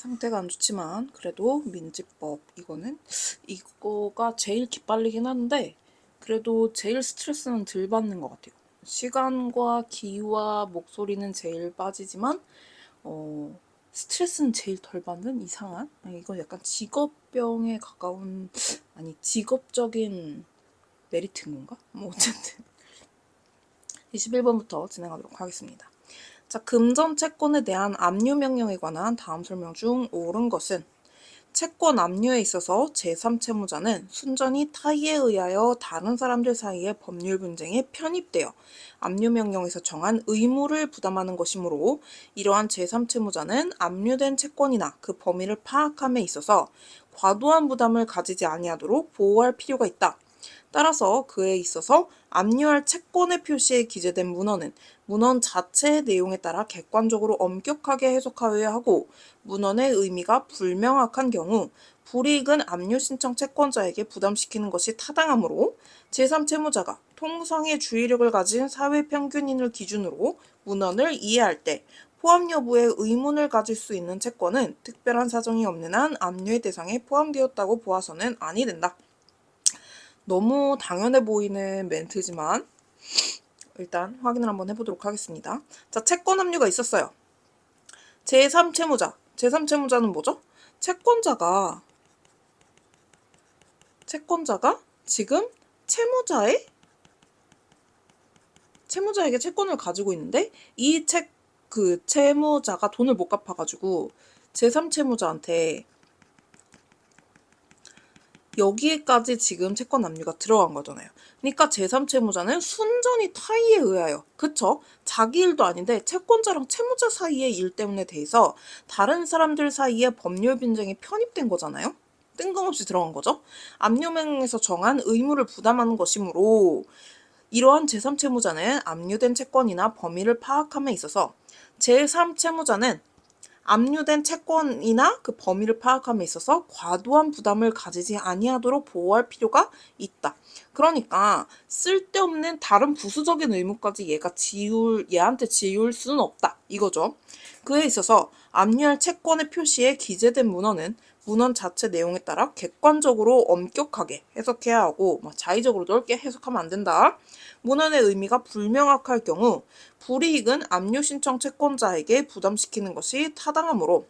상태가 안 좋지만 그래도 민지법 이거가 제일 기빨리긴 한데 그래도 제일 스트레스는 덜 받는 것 같아요. 시간과 기와 목소리는 제일 빠지지만 스트레스는 제일 덜 받는 이상한? 이건 약간 직업병에 가까운 직업적인 메리트인 건가? 뭐 어쨌든 21번부터 진행하도록 하겠습니다. 자, 금전 채권에 대한 압류 명령에 관한 다음 설명 중 옳은 것은 채권 압류에 있어서 제3채무자는 순전히 타의에 의하여 다른 사람들 사이의 법률 분쟁에 편입되어 압류 명령에서 정한 의무를 부담하는 것이므로 이러한 제3채무자는 압류된 채권이나 그 범위를 파악함에 있어서 과도한 부담을 가지지 아니하도록 보호할 필요가 있다. 따라서 그에 있어서 압류할 채권의 표시에 기재된 문헌은 문헌 자체의 내용에 따라 객관적으로 엄격하게 해석하여야 하고 문헌의 의미가 불명확한 경우 불이익은 압류 신청 채권자에게 부담시키는 것이 타당하므로 제3채무자가 통상의 주의력을 가진 사회평균인을 기준으로 문헌을 이해할 때 포함 여부에 의문을 가질 수 있는 채권은 특별한 사정이 없는 한 압류의 대상에 포함되었다고 보아서는 아니 된다. 너무 당연해 보이는 멘트지만 일단 확인을 한번 해보도록 하겠습니다. 자, 채권 압류가 있었어요. 제3채무자. 제3채무자는 뭐죠? 채권자가 지금 채무자에게 채권을 가지고 있는데 그 채무자가 돈을 못 갚아가지고 제3채무자한테 여기에까지 지금 채권 압류가 들어간 거잖아요. 그러니까 제3채무자는 순전히 타의에 의하여, 그쵸? 자기 일도 아닌데 채권자랑 채무자 사이의 일 때문에 대해서 다른 사람들 사이의 법률 분쟁에 편입된 거잖아요. 뜬금없이 들어간 거죠. 압류명령에서 정한 의무를 부담하는 것이므로 이러한 제3채무자는 압류된 채권이나 범위를 파악함에 있어서 제3채무자는 압류된 채권이나 그 범위를 파악함에 있어서 과도한 부담을 가지지 아니하도록 보호할 필요가 있다. 그러니까 쓸데없는 다른 부수적인 의무까지 얘한테 지울 수는 없다. 이거죠. 그에 있어서 압류할 채권의 표시에 기재된 문헌은 문헌 자체 내용에 따라 객관적으로 엄격하게 해석해야 하고 자의적으로 넓게 해석하면 안 된다. 문헌의 의미가 불명확할 경우 불이익은 압류 신청 채권자에게 부담시키는 것이 타당하므로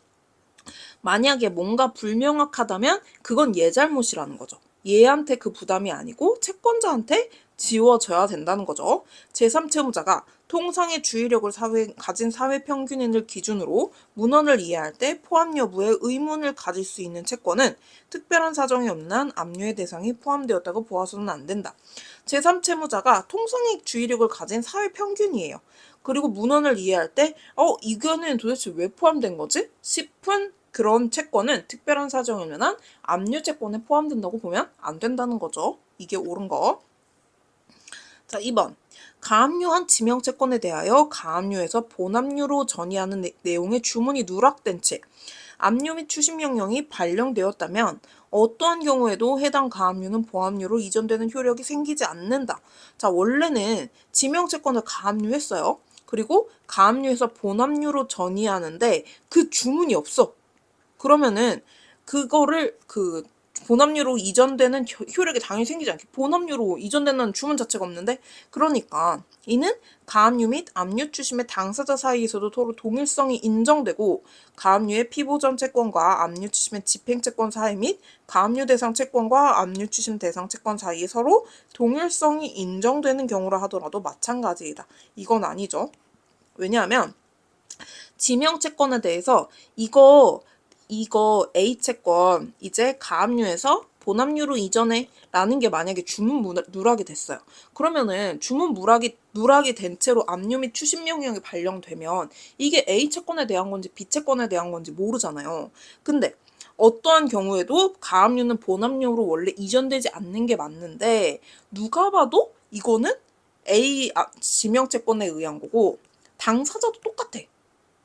만약에 뭔가 불명확하다면 그건 얘 잘못이라는 거죠. 얘한테 그 부담이 아니고 채권자한테 지워져야 된다는 거죠. 제3채무자가 통상의 주의력을 가진 사회평균인을 기준으로 문헌을 이해할 때 포함 여부에 의문을 가질 수 있는 채권은 특별한 사정이 없는 한 압류의 대상이 포함되었다고 보아서는 안 된다. 제3채무자가 통상의 주의력을 가진 사회평균이에요. 그리고 문헌을 이해할 때 이거는 도대체 왜 포함된 거지? 싶은 그런 채권은 특별한 사정이 없는 한 압류 채권에 포함된다고 보면 안 된다는 거죠. 이게 옳은 거. 자, 2번. 가압류한 지명채권에 대하여 가압류에서 본압류로 전이하는 내용의 주문이 누락된 채 압류 및 추심명령이 발령되었다면 어떠한 경우에도 해당 가압류는 보압류로 이전되는 효력이 생기지 않는다. 자, 원래는 지명채권을 가압류했어요. 그리고 가압류에서 본압류로 전이하는데 그 주문이 없어. 그러면은 그거를 본압류로 이전되는 효력이 당연히 생기지 않게 본압류로 이전되는 주문 자체가 없는데 그러니까 이는 가압류 및 압류 추심의 당사자 사이에서도 서로 동일성이 인정되고 가압류의 피보전 채권과 압류 추심의 집행채권 사이 및 가압류 대상 채권과 압류 추심 대상 채권 사이에 서로 동일성이 인정되는 경우라 하더라도 마찬가지이다. 이건 아니죠. 왜냐하면 지명채권에 대해서 이거 A채권 이제 가압류에서 본압류로 이전해 라는 게 만약에 주문 누락이 됐어요. 그러면은 주문 누락이 된 채로 압류 및 추심 명령이 발령되면 이게 A채권에 대한 건지 B채권에 대한 건지 모르잖아요. 근데 어떠한 경우에도 가압류는 본압류로 원래 이전되지 않는 게 맞는데 누가 봐도 이거는 지명채권에 의한 거고 당사자도 똑같아.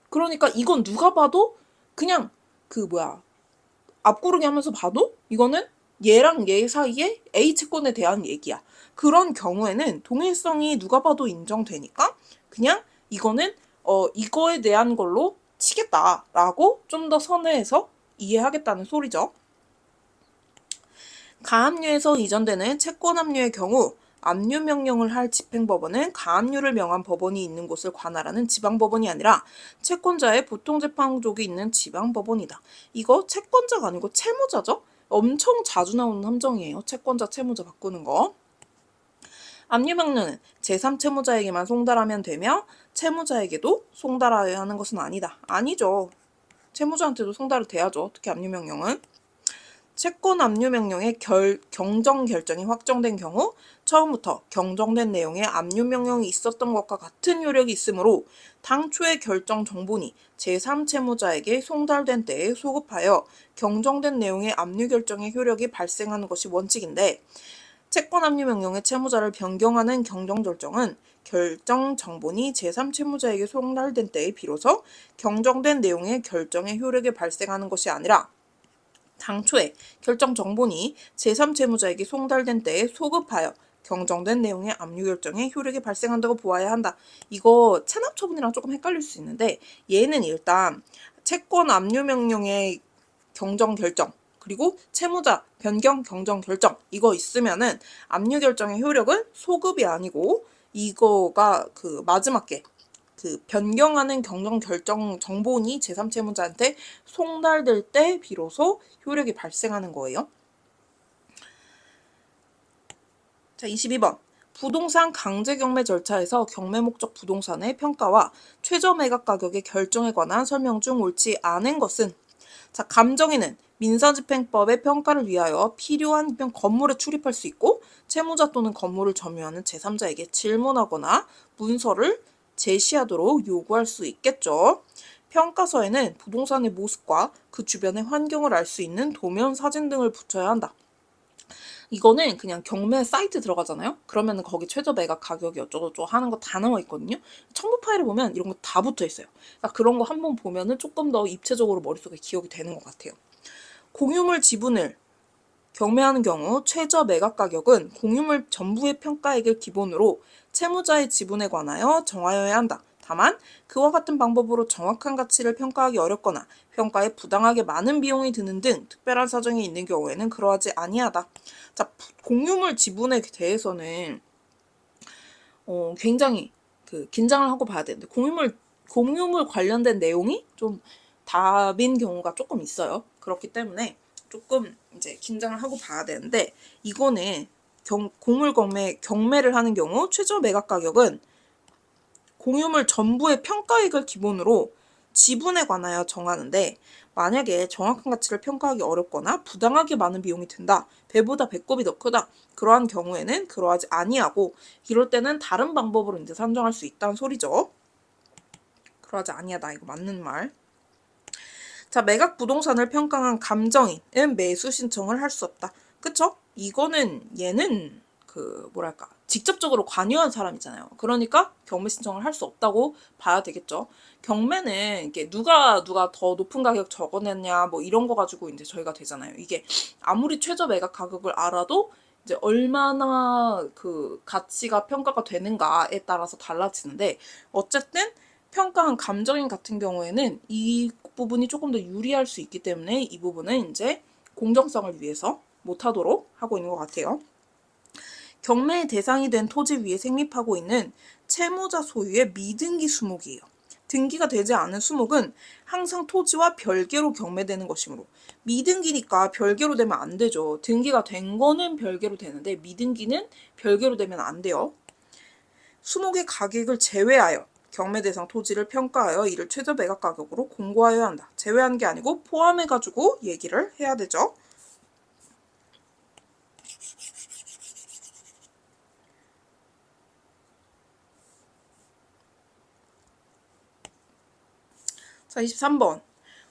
그러니까 이건 누가 봐도 그냥 앞구르기 하면서 봐도 이거는 얘랑 얘 사이에 A채권에 대한 얘기야. 그런 경우에는 동일성이 누가 봐도 인정되니까 그냥 이거는 이거에 대한 걸로 치겠다라고 좀 더 선회해서 이해하겠다는 소리죠. 가압류에서 이전되는 채권압류의 경우 압류 명령을 할 집행법원은 가압류를 명한 법원이 있는 곳을 관할하는 지방법원이 아니라 채권자의 보통재판족이 있는 지방법원이다. 이거 채권자가 아니고 채무자죠? 엄청 자주 나오는 함정이에요. 채권자, 채무자 바꾸는 거. 압류 명령은 제3채무자에게만 송달하면 되며 채무자에게도 송달하여야 하는 것은 아니다. 아니죠. 채무자한테도 송달이 돼야죠. 특히 압류 명령은. 채권 압류 명령의 경정 결정이 확정된 경우 처음부터 경정된 내용의 압류 명령이 있었던 것과 같은 효력이 있으므로 당초의 결정 정본이 제3채무자에게 송달된 때에 소급하여 경정된 내용의 압류 결정의 효력이 발생하는 것이 원칙인데 채권 압류 명령의 채무자를 변경하는 경정 결정은 결정 정본이 제3채무자에게 송달된 때에 비로소 경정된 내용의 결정의 효력이 발생하는 것이 아니라 당초에 결정 정본이 제3채무자에게 송달된 때에 소급하여 경정된 내용의 압류 결정에 효력이 발생한다고 보아야 한다. 이거 체납 처분이랑 조금 헷갈릴 수 있는데 얘는 일단 채권 압류 명령의 경정 결정 그리고 채무자 변경 경정 결정 이거 있으면은 압류 결정의 효력은 소급이 아니고 이거가 그 마지막 게 그 변경하는 경정 결정 정본이 제3채무자한테 송달될 때 비로소 효력이 발생하는 거예요. 자, 22번. 부동산 강제 경매 절차에서 경매 목적 부동산의 평가와 최저 매각 가격의 결정에 관한 설명 중 옳지 않은 것은 자, 감정인은 민사집행법의 평가를 위하여 필요한 건물에 출입할 수 있고 채무자 또는 건물을 점유하는 제3자에게 질문하거나 문서를 제시하도록 요구할 수 있겠죠. 평가서에는 부동산의 모습과 그 주변의 환경을 알 수 있는 도면, 사진 등을 붙여야 한다. 이거는 그냥 경매 사이트 들어가잖아요. 그러면 거기 최저 매각 가격이 어쩌고저쩌고 하는 거 다 나와 있거든요. 첨부 파일을 보면 이런 거 다 붙어 있어요. 그러니까 그런 거 한번 보면은 조금 더 입체적으로 머릿속에 기억이 되는 것 같아요. 공유물 지분을 경매하는 경우 최저 매각 가격은 공유물 전부의 평가액을 기본으로 채무자의 지분에 관하여 정하여야 한다. 다만 그와 같은 방법으로 정확한 가치를 평가하기 어렵거나 평가에 부당하게 많은 비용이 드는 등 특별한 사정이 있는 경우에는 그러하지 아니하다. 자, 공유물 지분에 대해서는 굉장히 긴장을 하고 봐야 되는데 공유물 관련된 내용이 좀 답인 경우가 조금 있어요. 그렇기 때문에 조금 이제 긴장을 하고 봐야 되는데 이거는 공물 경매를 하는 경우 최저 매각 가격은 공유물 전부의 평가액을 기본으로 지분에 관하여 정하는데 만약에 정확한 가치를 평가하기 어렵거나 부당하게 많은 비용이 든다. 배보다 배꼽이 더 크다. 그러한 경우에는 그러하지 아니하고 이럴 때는 다른 방법으로 이제 산정할 수 있다는 소리죠. 그러하지 아니하다. 이거 맞는 말. 자, 매각 부동산을 평가한 감정인은 매수 신청을 할 수 없다. 그쵸? 이거는 얘는 직접적으로 관여한 사람이잖아요. 그러니까 경매 신청을 할 수 없다고 봐야 되겠죠. 경매는 이게 누가 더 높은 가격 적어냈냐 뭐 이런 거 가지고 이제 저희가 되잖아요. 이게 아무리 최저 매각 가격을 알아도 이제 얼마나 그 가치가 평가가 되는가에 따라서 달라지는데 어쨌든 평가한 감정인 같은 경우에는 이 부분이 조금 더 유리할 수 있기 때문에 이 부분은 이제 공정성을 위해서 못하도록 하고 있는 것 같아요. 경매의 대상이 된 토지 위에 생립하고 있는 채무자 소유의 미등기 수목이에요. 등기가 되지 않은 수목은 항상 토지와 별개로 경매되는 것이므로 미등기니까 별개로 되면 안 되죠. 등기가 된 거는 별개로 되는데 미등기는 별개로 되면 안 돼요. 수목의 가격을 제외하여 경매 대상 토지를 평가하여 이를 최저 매각 가격으로 공고하여야 한다. 제외하는 게 아니고 포함해가지고 얘기를 해야 되죠. 자, 23번.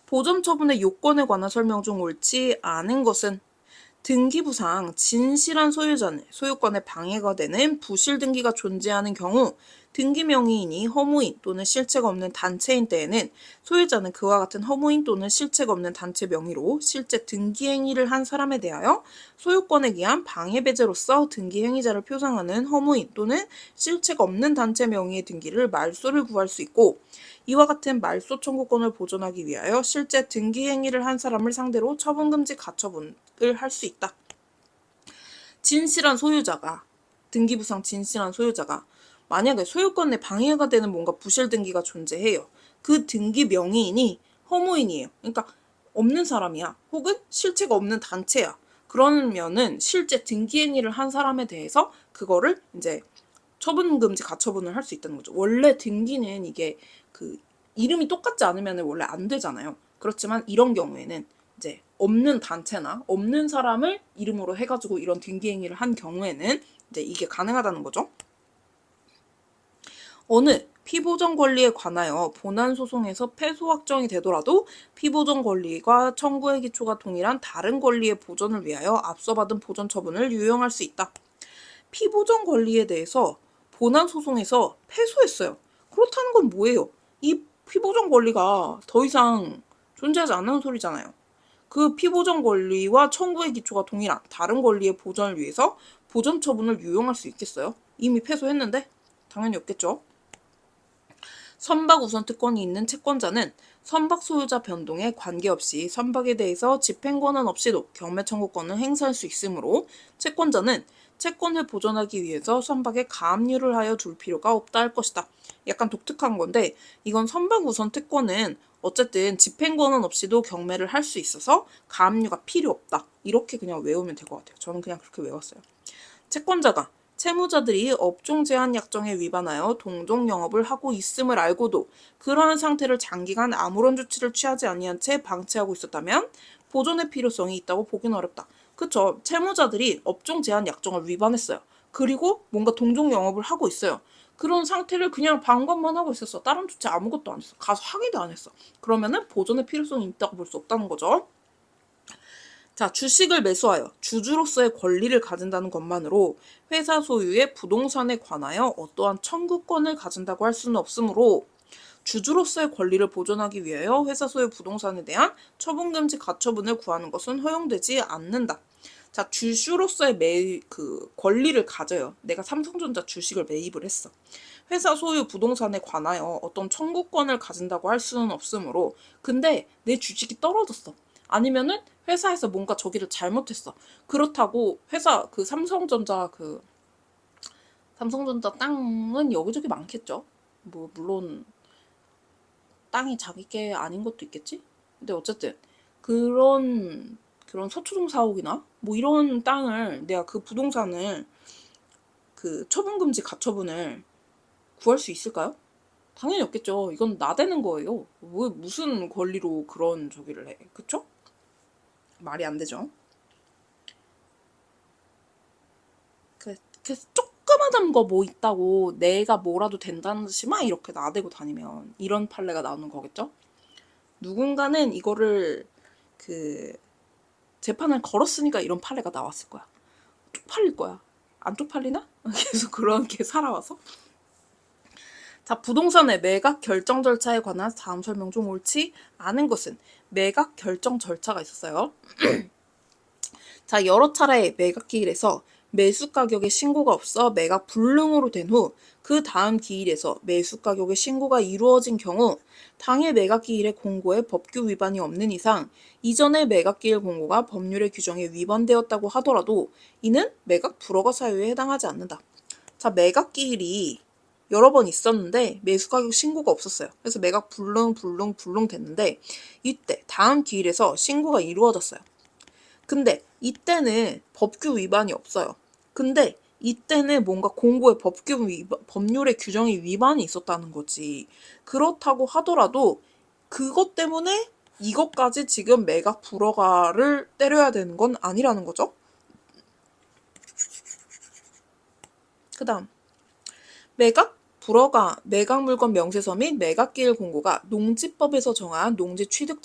보존 처분의 요건에 관한 설명 중 옳지 않은 것은 등기부상 진실한 소유권에 방해가 되는 부실 등기가 존재하는 경우 등기 명의인이 허무인 또는 실체가 없는 단체인 때에는 소유자는 그와 같은 허무인 또는 실체가 없는 단체 명의로 실제 등기 행위를 한 사람에 대하여 소유권에 의한 방해 배제로서 등기 행위자를 표상하는 허무인 또는 실체가 없는 단체 명의의 등기를 말소를 구할 수 있고, 이와 같은 말소 청구권을 보존하기 위하여 실제 등기 행위를 한 사람을 상대로 처분금지 가처분을 할 수 있다. 진실한 소유자가, 등기부상 진실한 소유자가 만약에 소유권에 방해가 되는 뭔가 부실 등기가 존재해요. 그 등기 명의인이 허무인이에요. 그러니까 없는 사람이야. 혹은 실체가 없는 단체야. 그러면은 실제 등기 행위를 한 사람에 대해서 그거를 이제 처분금지 가처분을 할 수 있다는 거죠. 원래 등기는 이게 그 이름이 똑같지 않으면 원래 안 되잖아요. 그렇지만 이런 경우에는 이제 없는 단체나 없는 사람을 이름으로 해가지고 이런 등기 행위를 한 경우에는 이제 이게 가능하다는 거죠. 어느 피보전 권리에 관하여 본안 소송에서 패소 확정이 되더라도 피보전 권리가 청구의 기초가 동일한 다른 권리의 보전을 위하여 앞서 받은 보전 처분을 유용할 수 있다. 피보전 권리에 대해서 본안 소송에서 패소했어요. 그렇다는 건 뭐예요? 이 피보전 권리가 더 이상 존재하지 않는 소리잖아요. 그 피보전 권리와 청구의 기초가 동일한 다른 권리의 보전을 위해서 보전 처분을 유용할 수 있겠어요? 이미 패소했는데? 당연히 없겠죠. 선박 우선 특권이 있는 채권자는 선박 소유자 변동에 관계없이 선박에 대해서 집행권은 없이도 경매 청구권을 행사할 수 있으므로 채권자는 채권을 보존하기 위해서 선박에 가압류를 하여 둘 필요가 없다 할 것이다. 약간 독특한 건데 이건 선박 우선 특권은 어쨌든 집행권은 없이도 경매를 할 수 있어서 가압류가 필요 없다. 이렇게 그냥 외우면 될 것 같아요. 저는 그냥 그렇게 외웠어요. 채권자가 채무자들이 업종 제한 약정에 위반하여 동종 영업을 하고 있음을 알고도 그러한 상태를 장기간 아무런 조치를 취하지 아니한 채 방치하고 있었다면 보존의 필요성이 있다고 보기는 어렵다. 그쵸? 채무자들이 업종 제한 약정을 위반했어요. 그리고 뭔가 동종 영업을 하고 있어요. 그런 상태를 그냥 방관만 하고 있었어. 다른 조치 아무것도 안 했어. 가서 확인도 안 했어. 그러면은 보존의 필요성이 있다고 볼 수 없다는 거죠. 자, 주식을 매수하여 주주로서의 권리를 가진다는 것만으로 회사 소유의 부동산에 관하여 어떠한 청구권을 가진다고 할 수는 없으므로 주주로서의 권리를 보존하기 위하여 회사 소유 부동산에 대한 처분금지 가처분을 구하는 것은 허용되지 않는다. 자, 주주로서의 권리를 가져요. 내가 삼성전자 주식을 매입을 했어. 회사 소유 부동산에 관하여 어떤 청구권을 가진다고 할 수는 없으므로, 근데 내 주식이 떨어졌어. 아니면은 회사에서 뭔가 저기를 잘못했어. 그렇다고 회사 삼성전자 땅은 여기저기 많겠죠. 뭐 물론 땅이 자기 게 아닌 것도 있겠지. 근데 어쨌든 그런 서초동 사옥이나 뭐 이런 땅을 내가 그 부동산을 처분금지 가처분을 구할 수 있을까요? 당연히 없겠죠. 이건 나대는 거예요. 무슨 권리로 그런 저기를 해. 그쵸? 말이 안 되죠. 조그마한 거 뭐 있다고 내가 뭐라도 된다는 듯이 막 이렇게 나대고 다니면 이런 판례가 나오는 거겠죠? 누군가는 이거를 재판을 걸었으니까 이런 판례가 나왔을 거야. 쪽팔릴 거야. 안 쪽팔리나? 계속 그렇게 살아와서. 자, 부동산의 매각 결정 절차에 관한 다음 설명 중 옳지 않은 것은 매각 결정 절차가 있었어요. 자, 여러 차례 매각 기일에서 매수 가격의 신고가 없어 매각 불능으로 된 후 그 다음 기일에서 매수 가격의 신고가 이루어진 경우 당해 매각 기일의 공고에 법규 위반이 없는 이상 이전의 매각 기일 공고가 법률의 규정에 위반되었다고 하더라도 이는 매각 불허가 사유에 해당하지 않는다. 자, 매각 기일이 여러 번 있었는데 매수 가격 신고가 없었어요. 그래서 매각 불능 됐는데 이때 다음 기일에서 신고가 이루어졌어요. 근데 이때는 법규 위반이 없어요. 근데 이때는 뭔가 공고의 법률의 규정이 위반이 있었다는 거지. 그렇다고 하더라도 그것 때문에 이것까지 지금 매각 불허가를 때려야 되는 건 아니라는 거죠. 그 다음 매각 불허가 매각 물건 명세서 및 매각기일 공고가 농지법에서 정한 농지 취득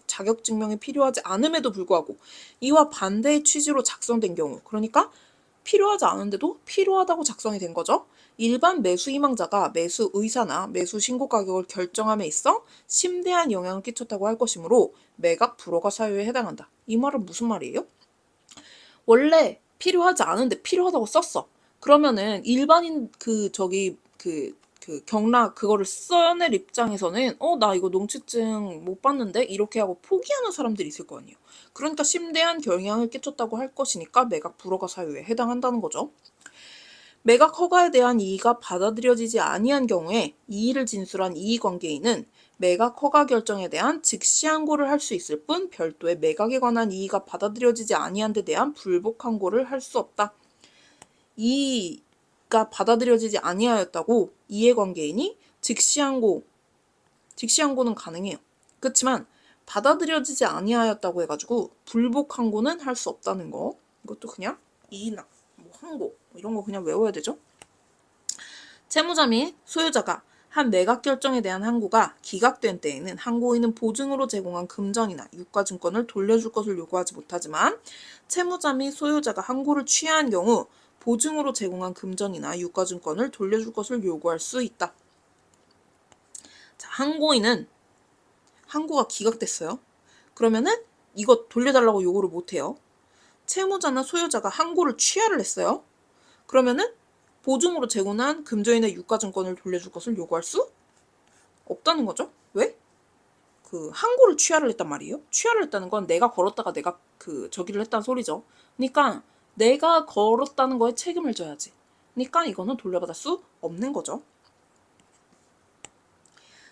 자격 증명이 필요하지 않음에도 불구하고 이와 반대의 취지로 작성된 경우, 그러니까 필요하지 않은데도 필요하다고 작성이 된 거죠. 일반 매수 희망자가 매수 의사나 매수 신고 가격을 결정함에 있어 심대한 영향을 끼쳤다고 할 것이므로 매각 불허가 사유에 해당한다. 이 말은 무슨 말이에요? 원래 필요하지 않은데 필요하다고 썼어. 그러면은 일반인 그 경락 그거를 써낼 입장에서는 나 이거 농취증 못 받는데 이렇게 하고 포기하는 사람들이 있을 거 아니에요. 그러니까 심대한 영향을 끼쳤다고 할 것이니까 매각 불허가 사유에 해당한다는 거죠. 매각 허가에 대한 이의가 받아들여지지 아니한 경우에 이의를 진술한 이의관계인은 매각 허가 결정에 대한 즉시 항고를 할 수 있을 뿐 별도의 매각에 관한 이의가 받아들여지지 아니한 데 대한 불복 항고를 할 수 없다. 이의가 받아들여지지 아니하였다고 이해관계인이 즉시 항고는 가능해요. 그렇지만 받아들여지지 아니하였다고 해가지고 불복 항고는 할 수 없다는 거. 이것도 그냥 이의나 항고 이런 거 그냥 외워야 되죠. 채무자 및 소유자가 한 매각 결정에 대한 항고가 기각된 때에는 항고인은 보증으로 제공한 금전이나 유가증권을 돌려줄 것을 요구하지 못하지만 채무자 및 소유자가 항고를 취하한 경우 보증으로 제공한 금전이나 유가증권을 돌려줄 것을 요구할 수 있다. 자, 항고인은 항고가 기각됐어요. 그러면은 이거 돌려달라고 요구를 못해요. 채무자나 소유자가 항고를 취하를 했어요. 그러면은 보증으로 제공한 금전이나 유가증권을 돌려줄 것을 요구할 수 없다는 거죠. 왜? 그 항고를 취하를 했단 말이에요. 취하를 했다는 건 내가 걸었다가 내가 저기를 했다는 소리죠. 그러니까 내가 걸었다는 거에 책임을 져야지. 그러니까 이거는 돌려받을 수 없는 거죠.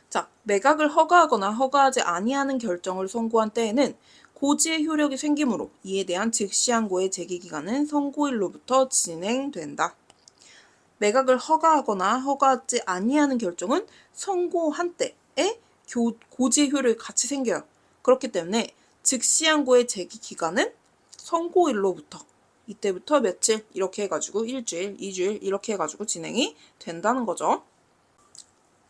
자, 매각을 허가하거나 허가하지 아니하는 결정을 선고한 때에는 고지의 효력이 생기므로 이에 대한 즉시 항고의 제기 기간은 선고일로부터 진행된다. 매각을 허가하거나 허가하지 아니하는 결정은 선고한 때에 고지의 효력이 같이 생겨요. 그렇기 때문에 즉시 항고의 제기 기간은 선고일로부터 이때부터 며칠 이렇게 해가지고 일주일, 2주일 이렇게 해가지고 진행이 된다는 거죠.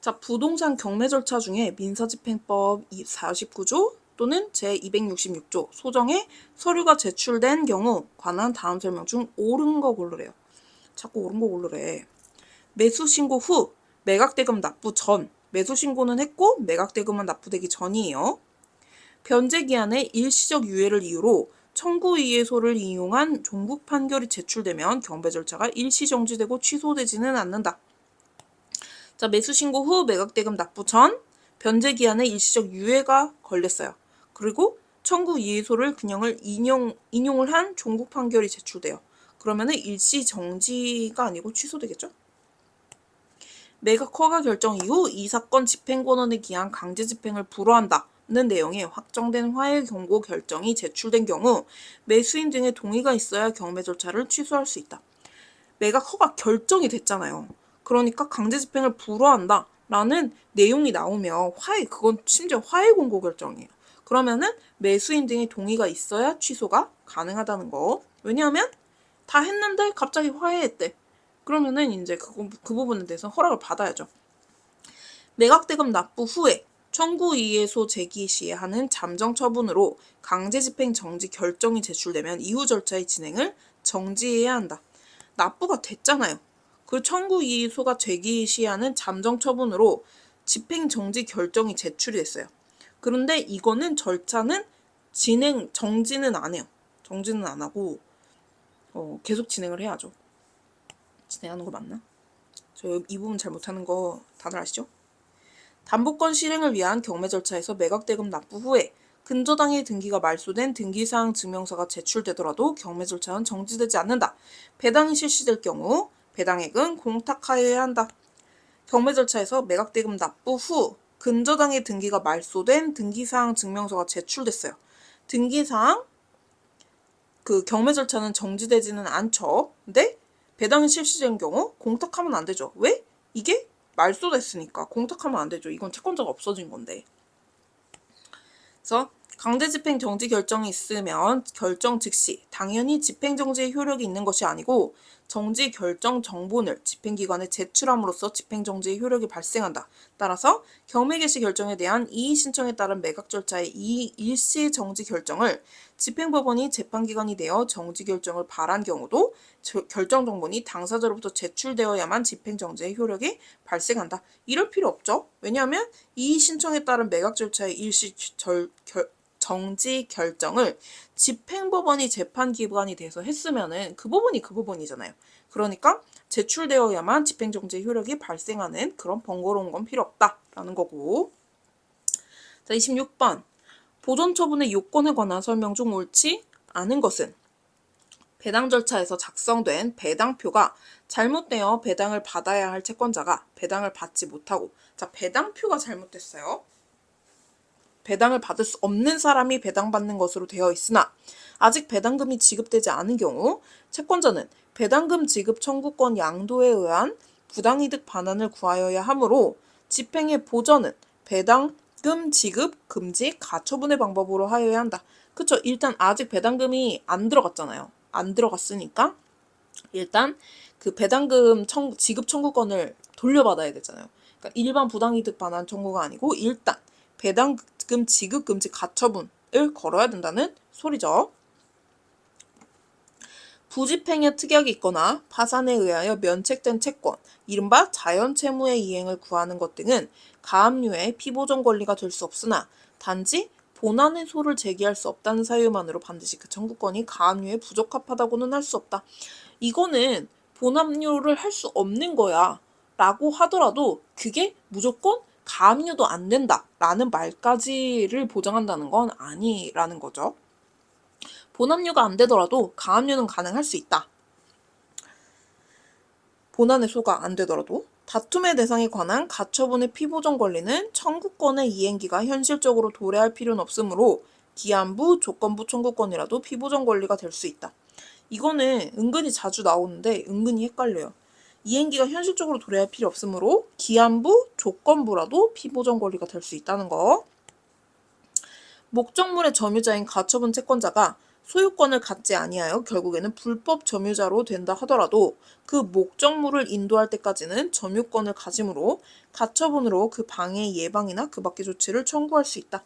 자, 부동산 경매 절차 중에 민사집행법 49조 또는 제266조 소정에 서류가 제출된 경우 관한 다음 설명 중 옳은 거 고르래요. 자꾸 옳은 거 고르래. 매수 신고 후, 매각대금 납부 전, 매수 신고는 했고 매각대금은 납부되기 전이에요. 변제기한의 일시적 유예를 이유로 청구이해소를 이용한 종국 판결이 제출되면 경매 절차가 일시 정지되고 취소되지는 않는다. 자, 매수 신고 후, 매각대금 납부 전, 변제기한의 일시적 유예가 걸렸어요. 그리고 청구이해소를 그냥을 인용을 한 종국 판결이 제출돼요. 그러면은 일시 정지가 아니고 취소되겠죠? 매각 허가 결정 이후 이 사건 집행권원에 기한 강제 집행을 불허한다는 내용의 확정된 화해 경고 결정이 제출된 경우 매수인 등의 동의가 있어야 경매 절차를 취소할 수 있다. 매각 허가 결정이 됐잖아요. 그러니까 강제 집행을 불허한다라는 내용이 나오면 그건 심지어 화해 공고 결정이에요. 그러면은 매수인 등의 동의가 있어야 취소가 가능하다는 거. 왜냐하면 다 했는데 갑자기 화해했대. 그러면은 이제 그 부분에 대해서 허락을 받아야죠. 매각대금 납부 후에 청구이해소 제기 시에 하는 잠정 처분으로 강제집행 정지 결정이 제출되면 이후 절차의 진행을 정지해야 한다. 납부가 됐잖아요. 그 청구이해소가 제기 시에 하는 잠정 처분으로 집행 정지 결정이 제출이 됐어요. 그런데 이거는 절차는 정지는 안 해요. 정지는 안 하고 계속 진행을 해야죠. 진행하는 거 맞나? 저 이 부분 잘 못하는 거 다들 아시죠? 담보권 실행을 위한 경매 절차에서 매각대금 납부 후에 근저당의 등기가 말소된 등기사항 증명서가 제출되더라도 경매 절차는 정지되지 않는다. 배당이 실시될 경우 배당액은 공탁하여야 한다. 경매 절차에서 매각대금 납부 후 근저당의 등기가 말소된 등기사항 증명서가 제출됐어요. 등기사항 경매 절차는 정지되지는 않죠. 근데 배당이 실시된 경우 공탁하면 안 되죠. 왜? 이게 말소됐으니까 공탁하면 안 되죠. 이건 채권자가 없어진 건데. 그래서 강제집행 정지 결정이 있으면 결정 즉시 당연히 집행정지의 효력이 있는 것이 아니고 정지 결정 정본을 집행기관에 제출함으로써 집행정지의 효력이 발생한다. 따라서 경매 개시 결정에 대한 이의 신청에 따른 매각 절차의 일시 정지 결정을 집행법원이 재판기관이 되어 정지 결정을 발한 경우도 결정 정본이 당사자로부터 제출되어야만 집행정지의 효력이 발생한다. 이럴 필요 없죠. 왜냐하면 이의 신청에 따른 매각 절차의 일시 정지 결정을 집행법원이 재판기관이 돼서 했으면은 그 부분이잖아요. 그러니까 제출되어야만 집행정지의 효력이 발생하는 그런 번거로운 건 필요 없다라는 거고. 자, 26번. 보존 처분의 요건에 관한 설명 중 옳지 않은 것은 배당 절차에서 작성된 배당표가 잘못되어 배당을 받아야 할 채권자가 배당을 받지 못하고, 자, 배당표가 잘못됐어요. 배당을 받을 수 없는 사람이 배당받는 것으로 되어 있으나 아직 배당금이 지급되지 않은 경우 채권자는 배당금 지급 청구권 양도에 의한 부당이득 반환을 구하여야 하므로 집행의 보전은 배당금 지급 금지 가처분의 방법으로 하여야 한다. 그쵸? 일단 아직 배당금이 안 들어갔잖아요. 안 들어갔으니까 일단 그 배당금 지급 청구권을 돌려받아야 되잖아요. 그러니까 일반 부당이득 반환 청구가 아니고 일단 배당금 지급 금지 가처분을 걸어야 된다는 소리죠. 부집행의 특약이 있거나 파산에 의하여 면책된 채권, 이른바 자연채무의 이행을 구하는 것 등은 가압류의 피보전 권리가 될 수 없으나 단지 본안의 소를 제기할 수 없다는 사유만으로 반드시 그 청구권이 가압류에 부적합하다고는 할 수 없다. 이거는 본압류를 할 수 없는 거야 라고 하더라도 그게 무조건 가압류도 안 된다 라는 말까지를 보장한다는 건 아니라는 거죠. 본압류가 안 되더라도 가압류는 가능할 수 있다. 본안의 소가 안 되더라도. 다툼의 대상에 관한 가처분의 피보전 권리는 청구권의 이행기가 현실적으로 도래할 필요는 없으므로 기한부, 조건부 청구권이라도 피보전 권리가 될 수 있다. 이거는 은근히 자주 나오는데 은근히 헷갈려요. 이행기가 현실적으로 도래할 필요 없으므로 기한부, 조건부라도 피보전 권리가 될 수 있다는 거. 목적물의 점유자인 가처분 채권자가 소유권을 갖지 아니하여 결국에는 불법 점유자로 된다 하더라도 그 목적물을 인도할 때까지는 점유권을 가지므로 가처분으로 그 방해 예방이나 그 밖의 조치를 청구할 수 있다.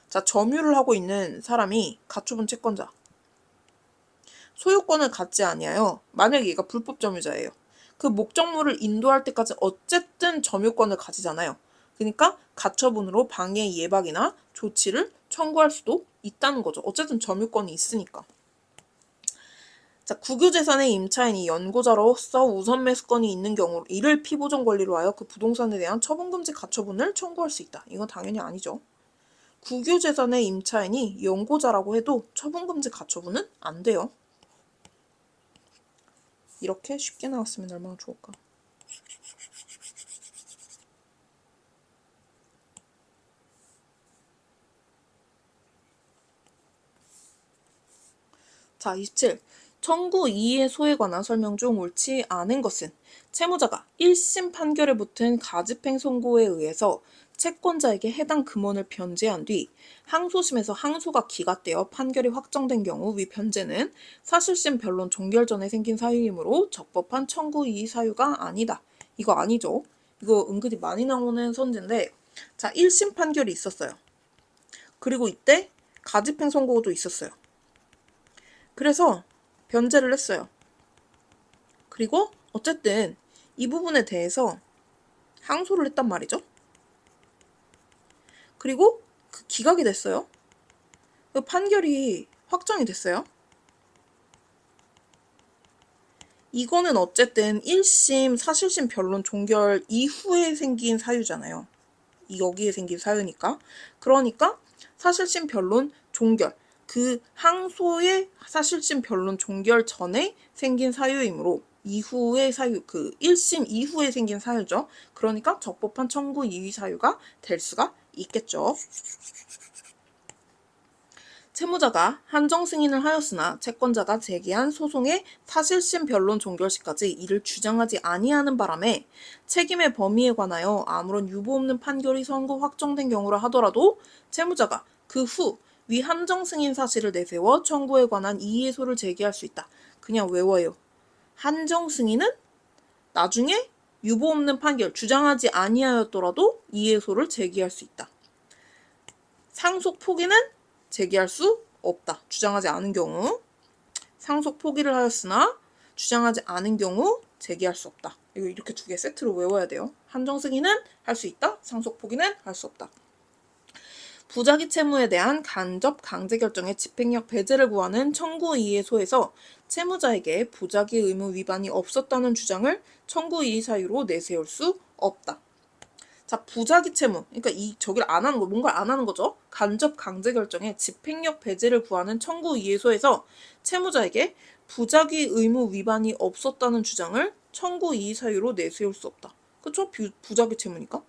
자, 점유를 하고 있는 사람이 가처분 채권자. 소유권을 갖지 아니하여 만약에 얘가 불법 점유자예요. 그 목적물을 인도할 때까지 어쨌든 점유권을 가지잖아요. 그러니까 가처분으로 방해 예방이나 조치를 청구할 수도 있다는 거죠. 어쨌든 점유권이 있으니까. 자, 국유재산의 임차인이 연고자로서 우선 매수권이 있는 경우 이를 피보전 권리로 하여 그 부동산에 대한 처분금지 가처분을 청구할 수 있다. 이건 당연히 아니죠. 국유재산의 임차인이 연고자라고 해도 처분금지 가처분은 안 돼요. 이렇게 쉽게 나왔으면 얼마나 좋을까. 자, 27. 청구 이의 소에 관한 설명 중 옳지 않은 것은 채무자가 1심 판결에 붙은 가집행 선고에 의해서 채권자에게 해당 금원을 변제한 뒤 항소심에서 항소가 기각되어 판결이 확정된 경우 위 변제는 사실심 변론 종결 전에 생긴 사유이므로 적법한 청구 이의 사유가 아니다. 이거 아니죠. 이거 은근히 많이 나오는 선지인데, 자, 1심 판결이 있었어요. 그리고 이때 가집행 선고도 있었어요. 그래서 변제를 했어요. 그리고 어쨌든 이 부분에 대해서 항소를 했단 말이죠. 그리고 그 기각이 됐어요. 그 판결이 확정이 됐어요. 이거는 어쨌든 1심 사실심 변론 종결 이후에 생긴 사유잖아요. 여기에 생긴 사유니까. 그러니까 사실심 변론 종결, 그 항소의 사실심 변론 종결 전에 생긴 사유이므로 이후의 사유, 그 1심 이후에 생긴 사유죠. 그러니까 적법한 청구 이의 사유가 될 수가 있겠죠. 채무자가 한정 승인을 하였으나 채권자가 제기한 소송의 사실심 변론 종결 시까지 이를 주장하지 아니하는 바람에 책임의 범위에 관하여 아무런 유보 없는 판결이 선고 확정된 경우라 하더라도 채무자가 그 후 위 한정 승인 사실을 내세워 청구에 관한 이의소를 제기할 수 있다. 그냥 외워요. 한정 승인은 나중에 유보 없는 판결 주장하지 아니하였더라도 이해소를 제기할 수 있다. 상속 포기는 제기할 수 없다. 주장하지 않은 경우. 상속 포기를 하였으나 주장하지 않은 경우 제기할 수 없다. 이거 이렇게 두 개 세트로 외워야 돼요. 한정 승인은 할 수 있다. 상속 포기는 할 수 없다. 부작위 채무에 대한 간접 강제 결정의 집행력 배제를 구하는 청구 이의소에서 채무자에게 부작위 의무 위반이 없었다는 주장을 청구 이의 사유로 내세울 수 없다. 자, 부작위 채무. 그러니까 저기를 안 하는 거, 뭔가를 안 하는 거죠. 간접 강제 결정의 집행력 배제를 구하는 청구 이의소에서 채무자에게 부작위 의무 위반이 없었다는 주장을 청구 이의 사유로 내세울 수 없다. 그쵸? 부작위 채무니까.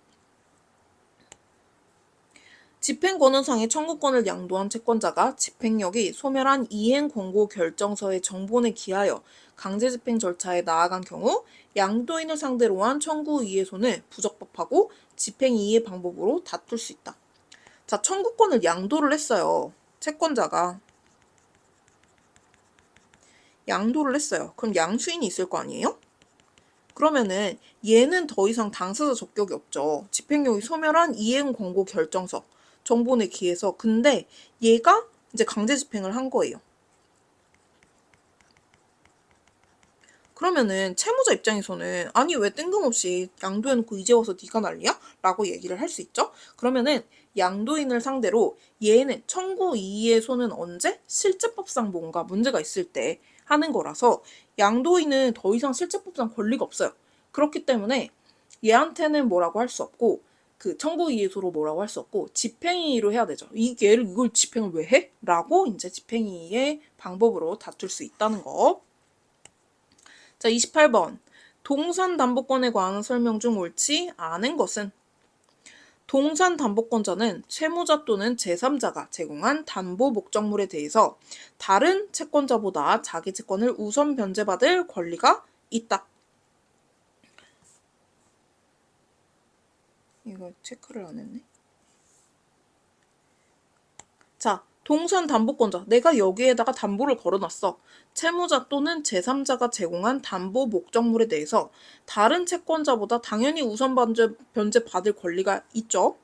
집행권은상의 청구권을 양도한 채권자가 집행력이 소멸한 이행 권고 결정서의 정본에 기하여 강제집행 절차에 나아간 경우 양도인을 상대로 한 청구 이의소는 부적법하고 집행 이의 방법으로 다툴 수 있다. 자, 청구권을 양도를 했어요. 채권자가 양도를 했어요. 그럼 양수인이 있을 거 아니에요? 그러면은 얘는 더 이상 당사자 적격이 없죠. 집행력이 소멸한 이행 권고 결정서 정본에 기해서. 근데 얘가 이제 강제 집행을 한 거예요. 그러면은 채무자 입장에서는 아니 왜 뜬금없이 양도해놓고 이제 와서 네가 난리야? 라고 얘기를 할 수 있죠. 그러면은 양도인을 상대로 얘는 청구 이의소는 언제? 실제법상 뭔가 문제가 있을 때 하는 거라서 양도인은 더 이상 실제법상 권리가 없어요. 그렇기 때문에 얘한테는 뭐라고 할 수 없고 그 청구 이의소로 뭐라고 할 수 없고 집행이의로 해야 되죠. 이걸 집행을 왜 해? 라고 이제 집행이의의 방법으로 다툴 수 있다는 거. 자, 28번. 동산담보권에 관한 설명 중 옳지 않은 것은? 동산담보권자는 채무자 또는 제3자가 제공한 담보 목적물에 대해서 다른 채권자보다 자기 채권을 우선 변제받을 권리가 있다. 이거 체크를 안 했네. 자, 동산담보권자. 내가 여기에다가 담보를 걸어놨어. 채무자 또는 제3자가 제공한 담보 목적물에 대해서 다른 채권자보다 당연히 우선 변제받을 권리가 있죠.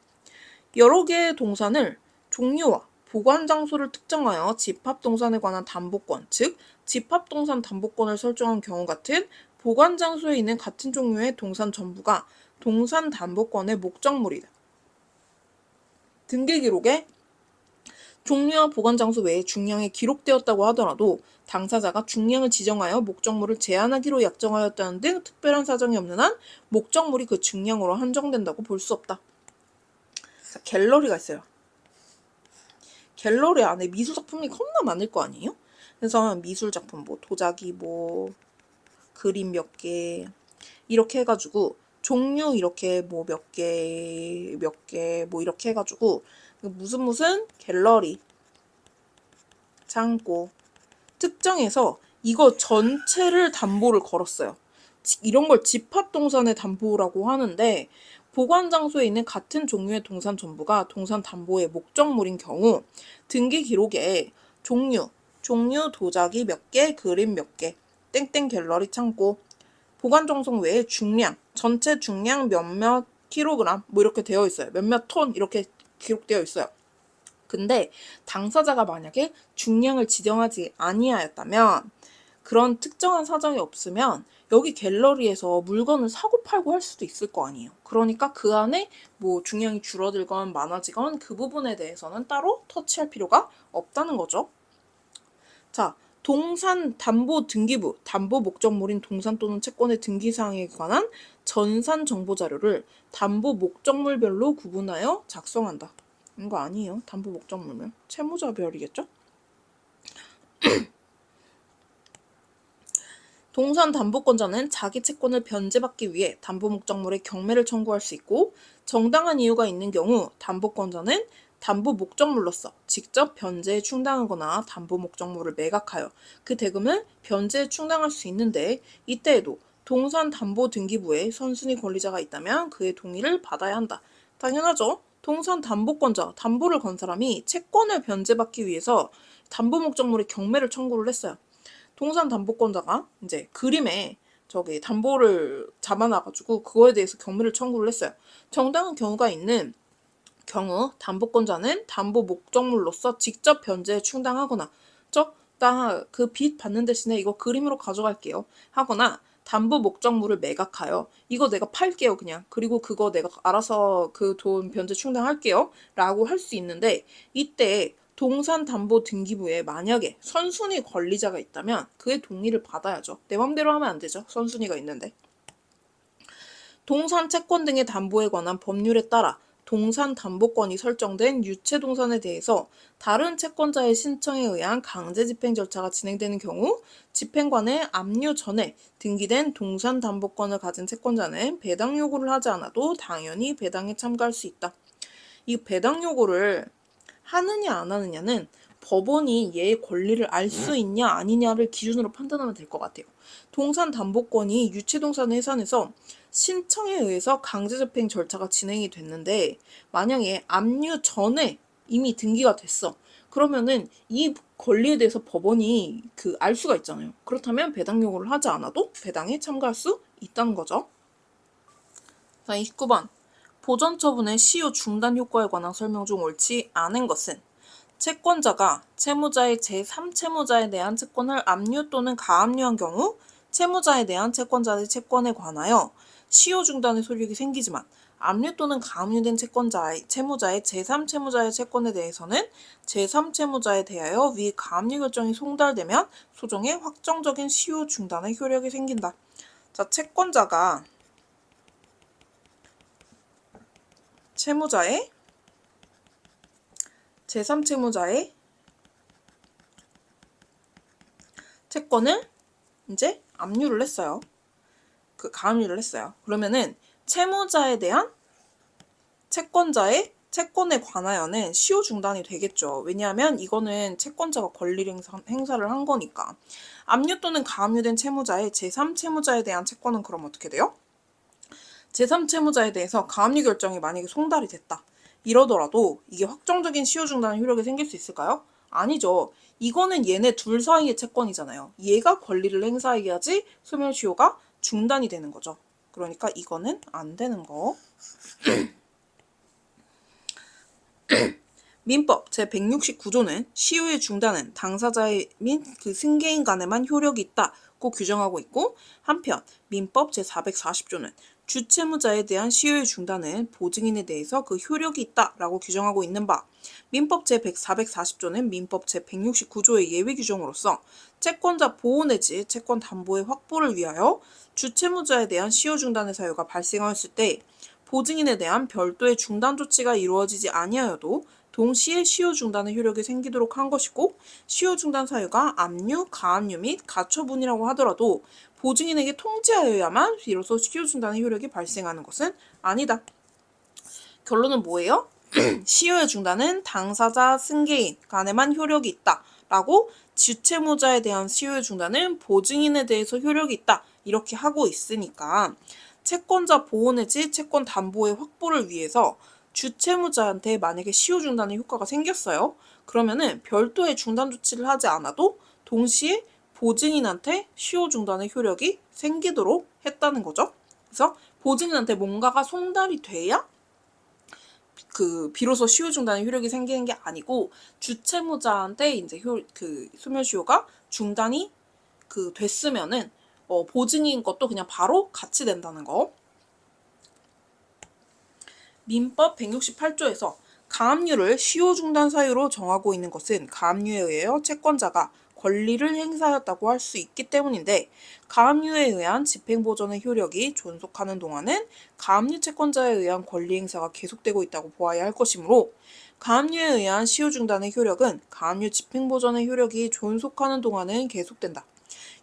여러 개의 동산을 종류와 보관 장소를 특정하여 집합동산에 관한 담보권, 즉 집합동산 담보권을 설정한 경우 같은 보관 장소에 있는 같은 종류의 동산 전부가 동산 담보권의 목적물이다. 등기 기록에 종류와 보관 장소 외에 중량이 기록되었다고 하더라도 당사자가 중량을 지정하여 목적물을 제한하기로 약정하였다는 등 특별한 사정이 없는 한 목적물이 그 중량으로 한정된다고 볼 수 없다. 자, 갤러리가 있어요. 갤러리 안에 미술작품이 겁나 많을 거 아니에요? 그래서 미술작품 뭐 도자기 뭐 그림 몇 개 이렇게 해가지고 종류 이렇게 뭐 몇 개 뭐 이렇게 해가지고 무슨 갤러리 창고 특정해서 이거 전체를 담보를 걸었어요. 이런 걸 집합동산의 담보라고 하는데 보관 장소에 있는 같은 종류의 동산 전부가 동산 담보의 목적물인 경우 등기 기록에 종류 도자기 몇 개, 그림 몇 개, 땡땡 갤러리 창고 보관 정성 외에 중량, 전체 중량 몇몇 킬로그램 뭐 이렇게 되어 있어요. 몇몇 톤 이렇게 기록되어 있어요. 근데 당사자가 만약에 중량을 지정하지 아니하였다면 그런 특정한 사정이 없으면 여기 갤러리에서 물건을 사고 팔고 할 수도 있을 거 아니에요. 그러니까 그 안에 뭐 중량이 줄어들건 많아지건 그 부분에 대해서는 따로 터치할 필요가 없다는 거죠. 자, 동산 담보 등기부, 담보 목적물인 동산 또는 채권의 등기사항에 관한 전산 정보 자료를 담보 목적물별로 구분하여 작성한다. 이거 아니에요. 담보 목적물면 채무자별이겠죠? 동산 담보권자는 자기 채권을 변제받기 위해 담보 목적물에 경매를 청구할 수 있고 정당한 이유가 있는 경우 담보권자는 담보 목적물로서 직접 변제에 충당하거나 담보 목적물을 매각하여 그 대금을 변제에 충당할 수 있는데 이때에도 동산 담보 등기부에 선순위 권리자가 있다면 그의 동의를 받아야 한다. 당연하죠. 동산 담보권자, 담보를 건 사람이 채권을 변제받기 위해서 담보 목적물에 경매를 청구를 했어요. 동산담보권자가 이제 그림에 저기 담보를 잡아놔가지고 그거에 대해서 경매를 청구를 했어요. 정당한 경우가 있는 경우 담보권자는 담보 목적물로서 직접 변제에 충당하거나 나 그 빚 받는 대신에 이거 그림으로 가져갈게요 하거나 담보 목적물을 매각하여 이거 내가 팔게요 그냥 그리고 그거 내가 알아서 그 돈 변제 충당할게요 라고 할 수 있는데 이때 동산담보등기부에 만약에 선순위 권리자가 있다면 그의 동의를 받아야죠. 내 맘대로 하면 안 되죠. 선순위가 있는데. 동산 채권 등의 담보에 관한 법률에 따라 동산담보권이 설정된 유체동산에 대해서 다른 채권자의 신청에 의한 강제집행 절차가 진행되는 경우 집행관의 압류 전에 등기된 동산담보권을 가진 채권자는 배당 요구를 하지 않아도 당연히 배당에 참가할 수 있다. 이 배당 요구를 하느냐 안 하느냐는 법원이 얘의 권리를 알 수 있냐 아니냐를 기준으로 판단하면 될 것 같아요. 동산담보권이 유체동산 해산에서 신청에 의해서 강제집행 절차가 진행이 됐는데 만약에 압류 전에 이미 등기가 됐어. 그러면은 이 권리에 대해서 법원이 알 수가 있잖아요. 그렇다면 배당 요구를 하지 않아도 배당에 참가할 수 있다는 거죠. 자, 29번. 보전 처분의 시효 중단 효과에 관한 설명 중 옳지 않은 것은 채권자가 채무자의 제3채무자에 대한 채권을 압류 또는 가압류한 경우 채무자에 대한 채권자의 채권에 관하여 시효 중단의 소득이 생기지만 압류 또는 가압류된 채무자의 제3채무자의 채권에 대해서는 제3채무자에 대하여 위 가압류 결정이 송달되면 소정의 확정적인 시효 중단의 효력이 생긴다. 자, 채권자가 채무자의 제3채무자의 채권을 이제 압류를 했어요. 가압류를 했어요. 그러면은 채무자에 대한 채권자의 채권에 관하여는 시효 중단이 되겠죠. 왜냐하면 이거는 채권자가 권리 행사를 한 거니까. 압류 또는 가압류된 채무자의 제3채무자에 대한 채권은 그럼 어떻게 돼요? 제3채무자에 대해서 가압류 결정이 만약에 송달이 됐다. 이러더라도 이게 확정적인 시효 중단 효력이 생길 수 있을까요? 아니죠. 이거는 얘네 둘 사이의 채권이잖아요. 얘가 권리를 행사해야지 소멸시효가 중단이 되는 거죠. 그러니까 이거는 안 되는 거. 민법 제169조는 시효의 중단은 당사자의 및 그 승계인 간에만 효력이 있다고 규정하고 있고 한편 민법 제440조는 주채무자에 대한 시효의 중단은 보증인에 대해서 그 효력이 있다라고 규정하고 있는 바 민법 제440조는 민법 제169조의 예외 규정으로서 채권자 보호 내지 채권 담보의 확보를 위하여 주채무자에 대한 시효 중단의 사유가 발생하였을 때 보증인에 대한 별도의 중단 조치가 이루어지지 아니하여도 동시에 시효 중단의 효력이 생기도록 한 것이고 시효 중단 사유가 압류, 가압류 및 가처분이라고 하더라도 보증인에게 통지하여야만 비로소 시효 중단의 효력이 발생하는 것은 아니다. 결론은 뭐예요? 시효의 중단은 당사자, 승계인 간에만 효력이 있다. 라고 주채무자에 대한 시효의 중단은 보증인에 대해서 효력이 있다. 이렇게 하고 있으니까 채권자 보호 내지 채권 담보의 확보를 위해서 주채무자한테 만약에 시효 중단의 효과가 생겼어요. 그러면은 별도의 중단 조치를 하지 않아도 동시에 보증인한테 시효 중단의 효력이 생기도록 했다는 거죠. 그래서 보증인한테 뭔가가 송달이 돼야 비로소 시효 중단의 효력이 생기는 게 아니고 주채무자한테 이제 소멸시효가 중단이 됐으면은 보증인 것도 그냥 바로 같이 된다는 거. 민법 168조에서 가압류를 시효 중단 사유로 정하고 있는 것은 가압류에 의하여 채권자가 권리를 행사하였다고 할 수 있기 때문인데 가압류에 의한 집행보전의 효력이 존속하는 동안은 가압류 채권자에 의한 권리 행사가 계속되고 있다고 보아야 할 것이므로 가압류에 의한 시효 중단의 효력은 가압류 집행보전의 효력이 존속하는 동안은 계속된다.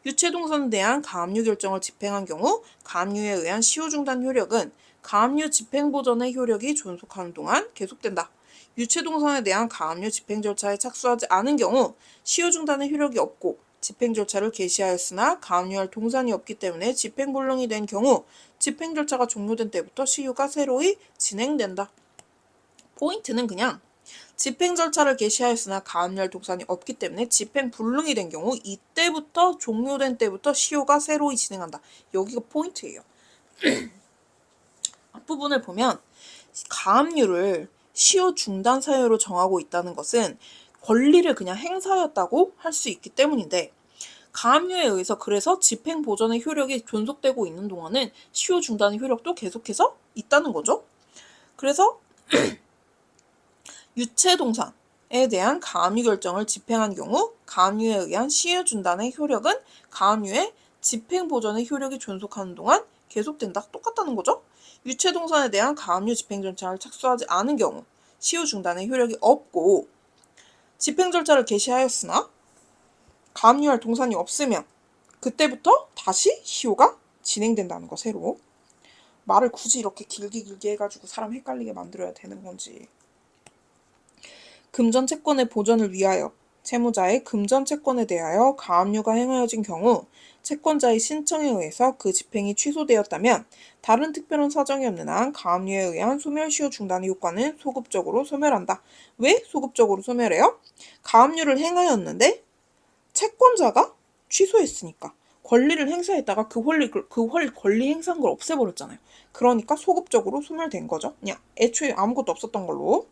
유체동산에 대한 가압류 결정을 집행한 경우 가압류에 의한 시효 중단 효력은 가압류 집행보전의 효력이 존속하는 동안 계속된다. 유체동산에 대한 가압류 집행 절차에 착수하지 않은 경우 시효 중단의 효력이 없고 집행 절차를 개시하였으나 가압류할 동산이 없기 때문에 집행불능이 된 경우 집행 절차가 종료된 때부터 시효가 새로이 진행된다. 포인트는 그냥 집행 절차를 개시하였으나 가압류할 동산이 없기 때문에 집행 불능이 된 경우 이때부터 종료된 때부터 시효가 새로이 진행한다. 여기가 포인트예요. 앞부분을 보면 가압류를 시효 중단 사유로 정하고 있다는 것은 권리를 그냥 행사하였다고 할 수 있기 때문인데 가압류에 의해서 그래서 집행 보전의 효력이 존속되고 있는 동안은 시효 중단의 효력도 계속해서 있다는 거죠. 그래서 유체동산에 대한 가압류 결정을 집행한 경우 가압류에 의한 시효 중단의 효력은 가압류의 집행 보전의 효력이 존속하는 동안 계속된다. 똑같다는 거죠. 유체동산에 대한 가압류 집행 절차를 착수하지 않은 경우 시효 중단의 효력이 없고 집행 절차를 개시하였으나 가압류할 동산이 없으면 그때부터 다시 시효가 진행된다는 거. 새로 말을 굳이 이렇게 길게 해가지고 사람 헷갈리게 만들어야 되는 건지. 금전 채권의 보전을 위하여 채무자의 금전 채권에 대하여 가압류가 행하여진 경우 채권자의 신청에 의해서 그 집행이 취소되었다면 다른 특별한 사정이 없는 한 가압류에 의한 소멸시효 중단의 효과는 소급적으로 소멸한다. 왜 소급적으로 소멸해요? 가압류를 행하였는데 채권자가 취소했으니까 권리를 행사했다가 그 권리 행사한 걸 없애버렸잖아요. 그러니까 소급적으로 소멸된 거죠. 그냥 애초에 아무것도 없었던 걸로.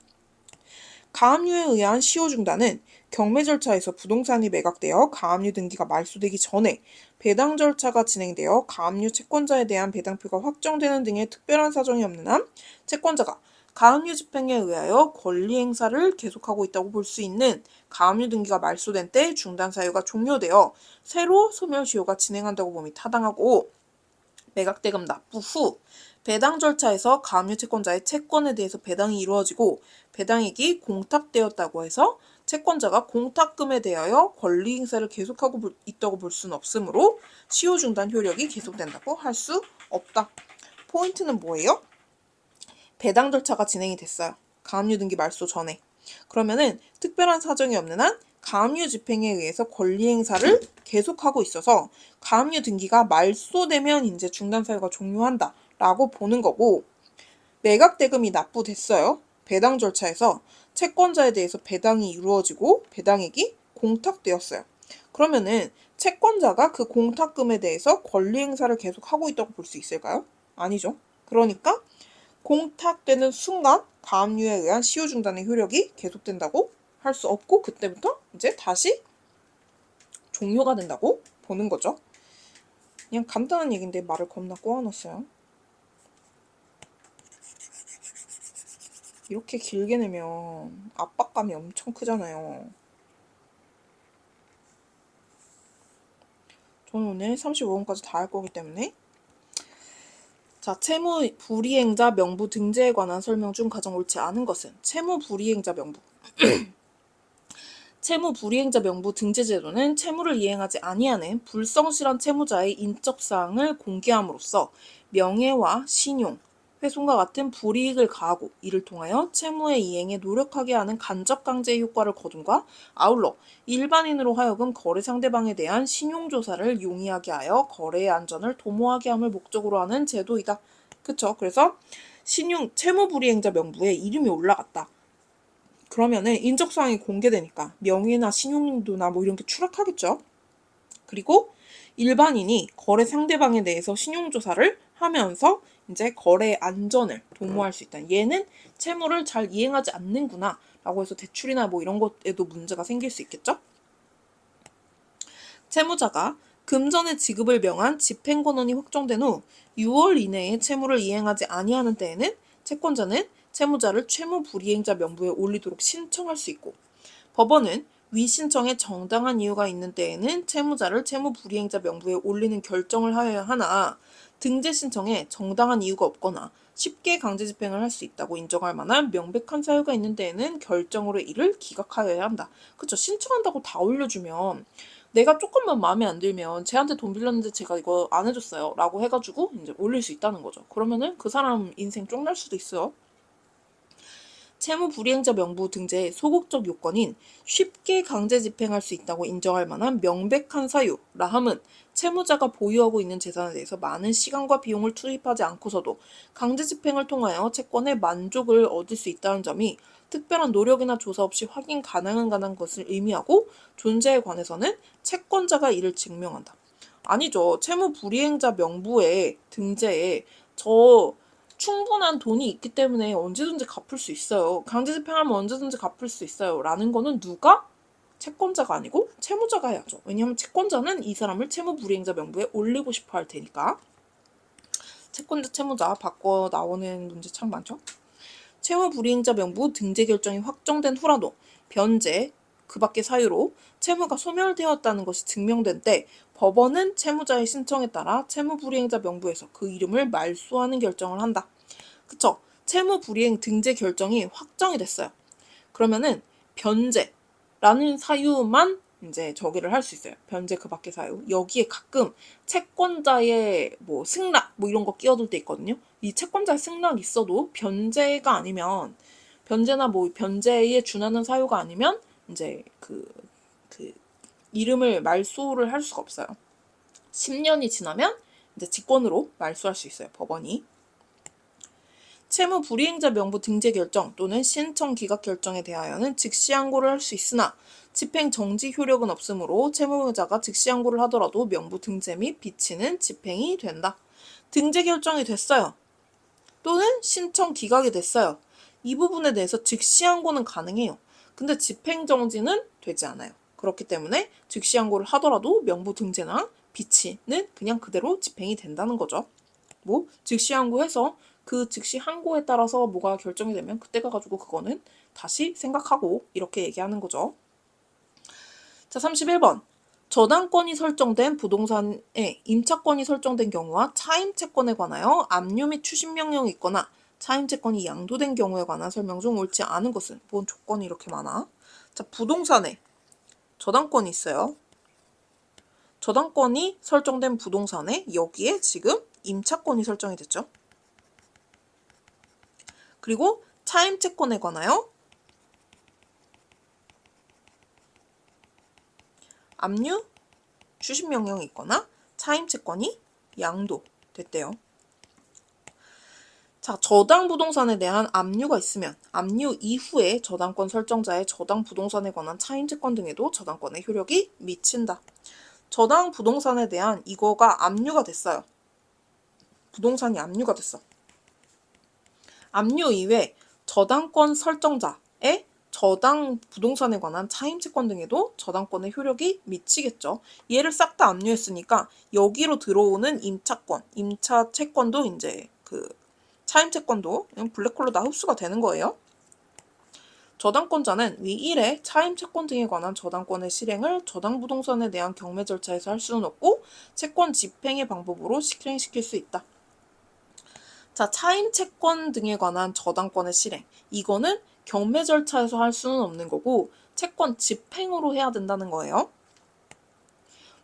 가압류에 의한 시효 중단은 경매 절차에서 부동산이 매각되어 가압류 등기가 말소되기 전에 배당 절차가 진행되어 가압류 채권자에 대한 배당표가 확정되는 등의 특별한 사정이 없는 한 채권자가 가압류 집행에 의하여 권리 행사를 계속하고 있다고 볼 수 있는 가압류 등기가 말소된 때 중단 사유가 종료되어 새로 소멸시효가 진행한다고 봄이 타당하고 매각대금 납부 후 배당 절차에서 가압류 채권자의 채권에 대해서 배당이 이루어지고 배당액이 공탁되었다고 해서 채권자가 공탁금에 대하여 권리 행사를 계속하고 있다고 볼 수는 없으므로 시효 중단 효력이 계속된다고 할 수 없다. 포인트는 뭐예요? 배당 절차가 진행이 됐어요. 가압류 등기 말소 전에. 그러면은 특별한 사정이 없는 한 가압류 집행에 의해서 권리 행사를 계속하고 있어서 가압류 등기가 말소되면 이제 중단 사유가 종료한다 라고 보는 거고, 매각 대금이 납부됐어요. 배당 절차에서 채권자에 대해서 배당이 이루어지고 배당액이 공탁되었어요. 그러면은 채권자가 그 공탁금에 대해서 권리 행사를 계속하고 있다고 볼 수 있을까요? 아니죠. 그러니까 공탁되는 순간 가압류에 의한 시효 중단의 효력이 계속된다고 할 수 없고 그때부터 이제 다시 종료가 된다고 보는 거죠. 그냥 간단한 얘기인데 말을 겁나 꼬아놨어요. 이렇게 길게 내면 압박감이 엄청 크잖아요. 저는 오늘 35분까지 다 할 거기 때문에. 자, 채무 불이행자 명부 등재에 관한 설명 중 가장 옳지 않은 것은 채무 불이행자 명부. 채무 불이행자 명부 등재 제도는 채무를 이행하지 아니하는 불성실한 채무자의 인적사항을 공개함으로써 명예와 신용, 훼손과 같은 불이익을 가하고 이를 통하여 채무의 이행에 노력하게 하는 간접 강제의 효과를 거둔과 아울러 일반인으로 하여금 거래 상대방에 대한 신용조사를 용이하게 하여 거래의 안전을 도모하게 함을 목적으로 하는 제도이다. 그쵸? 그래서 채무 불이행자 명부에 이름이 올라갔다. 그러면은 인적사항이 공개되니까 명예나 신용도나 뭐 이런 게 추락하겠죠. 그리고 일반인이 거래 상대방에 대해서 신용조사를 하면서 이제 거래의 안전을 도모할 수 있다. 얘는 채무를 잘 이행하지 않는구나 라고 해서 대출이나 뭐 이런 것에도 문제가 생길 수 있겠죠. 채무자가 금전의 지급을 명한 집행권원이 확정된 후 6월 이내에 채무를 이행하지 아니하는 때에는 채권자는 채무자를 채무 불이행자 명부에 올리도록 신청할 수 있고, 법원은 위 신청에 정당한 이유가 있는 때에는 채무자를 채무 불이행자 명부에 올리는 결정을 하여야 하나 등재 신청에 정당한 이유가 없거나 쉽게 강제 집행을 할 수 있다고 인정할 만한 명백한 사유가 있는 데에는 결정으로 이를 기각하여야 한다. 그쵸? 신청한다고 다 올려주면 내가 조금만 마음에 안 들면 쟤한테 돈 빌렸는데 제가 이거 안 해줬어요 라고 해가지고 이제 올릴 수 있다는 거죠. 그러면은 그 사람 인생 쪽날 수도 있어요. 채무불이행자 명부 등재의 소극적 요건인 쉽게 강제 집행할 수 있다고 인정할 만한 명백한 사유라 함은 채무자가 보유하고 있는 재산에 대해서 많은 시간과 비용을 투입하지 않고서도 강제 집행을 통하여 채권의 만족을 얻을 수 있다는 점이 특별한 노력이나 조사 없이 확인 가능한 것을 의미하고 존재에 관해서는 채권자가 이를 증명한다. 아니죠. 채무불이행자 명부의 등재에 저 충분한 돈이 있기 때문에 언제든지 갚을 수 있어요. 강제 집행하면 언제든지 갚을 수 있어요. 라는 거는 누가? 채권자가 아니고 채무자가 해야죠. 왜냐하면 채권자는 이 사람을 채무불이행자 명부에 올리고 싶어 할 테니까. 채권자, 채무자 바꿔 나오는 문제 참 많죠. 채무불이행자 명부 등재 결정이 확정된 후라도 변제, 그 밖의 사유로 채무가 소멸되었다는 것이 증명된 때 법원은 채무자의 신청에 따라 채무불이행자 명부에서 그 이름을 말소하는 결정을 한다. 그쵸? 채무불이행 등재 결정이 확정이 됐어요. 그러면은 변제라는 사유만 이제 저기를 할 수 있어요. 변제 그 밖의 사유. 여기에 가끔 채권자의 뭐 승낙 뭐 이런 거 끼어들 때 있거든요. 이 채권자의 승낙 있어도 변제가 아니면 변제나 뭐 변제에 준하는 사유가 아니면 이제 그 이름을 말소를 할 수가 없어요. 10년이 지나면 이제 직권으로 말소할 수 있어요. 법원이. 채무불이행자 명부 등재 결정 또는 신청 기각 결정에 대하여는 즉시 항고를 할 수 있으나 집행 정지 효력은 없으므로 채무자가 즉시 항고를 하더라도 명부 등재 및 비치는 집행이 된다. 등재 결정이 됐어요. 또는 신청 기각이 됐어요. 이 부분에 대해서 즉시 항고는 가능해요. 근데 집행 정지는 되지 않아요. 그렇기 때문에 즉시 항고를 하더라도 명부 등재나 비치는 그냥 그대로 집행이 된다는 거죠. 뭐 즉시 항고해서 그 즉시 항고에 따라서 뭐가 결정이 되면 그때 가가지고 그거는 다시 생각하고 이렇게 얘기하는 거죠. 자, 31번. 저당권이 설정된 부동산에 임차권이 설정된 경우와 차임채권에 관하여 압류 및 추심명령이 있거나 차임채권이 양도된 경우에 관한 설명 중 옳지 않은 것은? 뭔 조건이 이렇게 많아? 자, 부동산에 저당권이 있어요. 저당권이 설정된 부동산에 여기에 지금 임차권이 설정이 됐죠. 그리고 차임채권에 관하여 압류, 추심명령이 있거나 차임채권이 양도됐대요. 자, 저당 부동산에 대한 압류가 있으면 압류 이후에 저당권 설정자의 저당 부동산에 관한 차임채권 등에도 저당권의 효력이 미친다. 저당 부동산에 대한 이거가 압류가 됐어요. 부동산이 압류가 됐어. 압류 이외에 저당권 설정자의 저당 부동산에 관한 차임채권 등에도 저당권의 효력이 미치겠죠. 얘를 싹 다 압류했으니까 여기로 들어오는 임차권, 임차채권도 이제 그 차임채권도 그냥 블랙홀로 다 흡수가 되는 거예요. 저당권자는 위 1의 차임채권 등에 관한 저당권의 실행을 저당부동산에 대한 경매 절차에서 할 수는 없고 채권 집행의 방법으로 실행시킬 수 있다. 자, 차임채권 등에 관한 저당권의 실행. 이거는 경매 절차에서 할 수는 없는 거고 채권 집행으로 해야 된다는 거예요.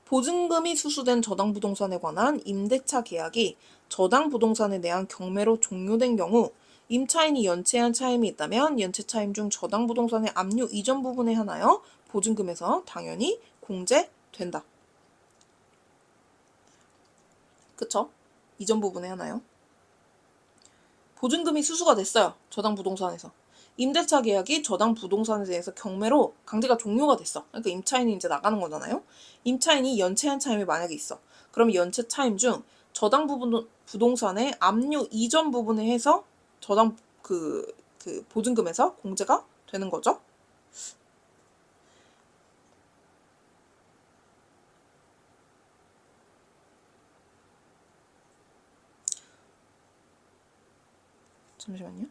보증금이 수수된 저당부동산에 관한 임대차 계약이 저당부동산에 대한 경매로 종료된 경우 임차인이 연체한 차임이 있다면 연체 차임 중 저당부동산의 압류 이전 부분에 한하여 보증금에서 당연히 공제된다. 그쵸? 이전 부분에 한하여. 보증금이 수수가 됐어요. 저당부동산에서. 임대차 계약이 저당부동산에 대해서 경매로 강제가 종료가 됐어. 그러니까 임차인이 이제 나가는 거잖아요. 임차인이 연체한 차임이 만약에 있어. 그럼 연체 차임 중 저당부동산의 압류 이전 부분에 해서 저당 그 보증금에서 공제가 되는 거죠. 잠시만요.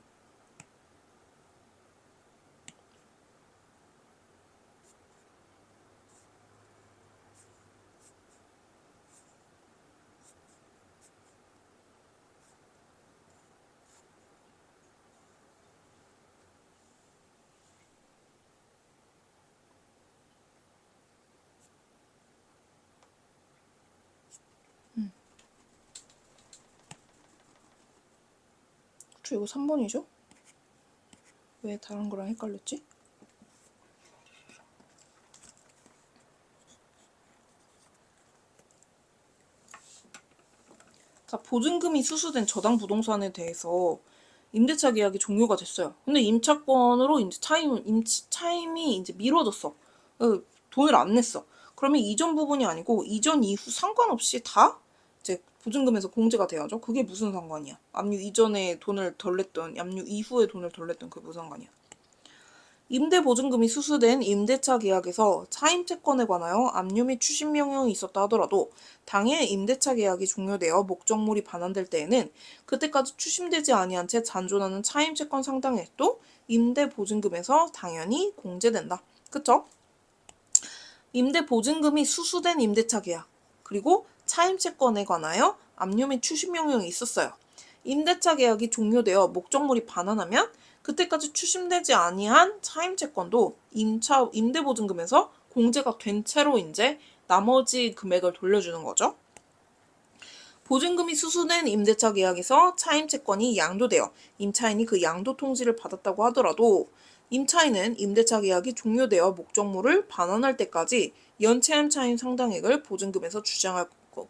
그쵸, 이거 3번이죠? 왜 다른 거랑 헷갈렸지? 자, 보증금이 수수된 저당 부동산에 대해서 임대차 계약이 종료가 됐어요. 근데 임차권으로 이제 차임이 이제 미뤄졌어. 돈을 안 냈어. 그러면 이전 부분이 아니고 이전 이후 상관없이 다 이제 보증금에서 공제가 돼야죠. 그게 무슨 상관이야? 압류 이전에 돈을 덜 냈던, 압류 이후에 돈을 덜 냈던 그게 무슨 상관이야? 임대보증금이 수수된 임대차 계약에서 차임채권에 관하여 압류 및 추심 명령이 있었다 하더라도 당해 임대차 계약이 종료되어 목적물이 반환될 때에는 그때까지 추심되지 아니한 채 잔존하는 차임채권 상당액도 임대보증금에서 당연히 공제된다. 그쵸? 임대보증금이 수수된 임대차 계약 그리고 차임채권에 관하여 압류 및 추심 명령이 있었어요. 임대차 계약이 종료되어 목적물이 반환하면 그때까지 추심되지 아니한 차임채권도 임대보증금에서 공제가 된 채로 이제 나머지 금액을 돌려주는 거죠. 보증금이 수수된 임대차 계약에서 차임채권이 양도되어 임차인이 그 양도 통지를 받았다고 하더라도 임차인은 임대차 계약이 종료되어 목적물을 반환할 때까지 연체한 차임 상당액을 보증금에서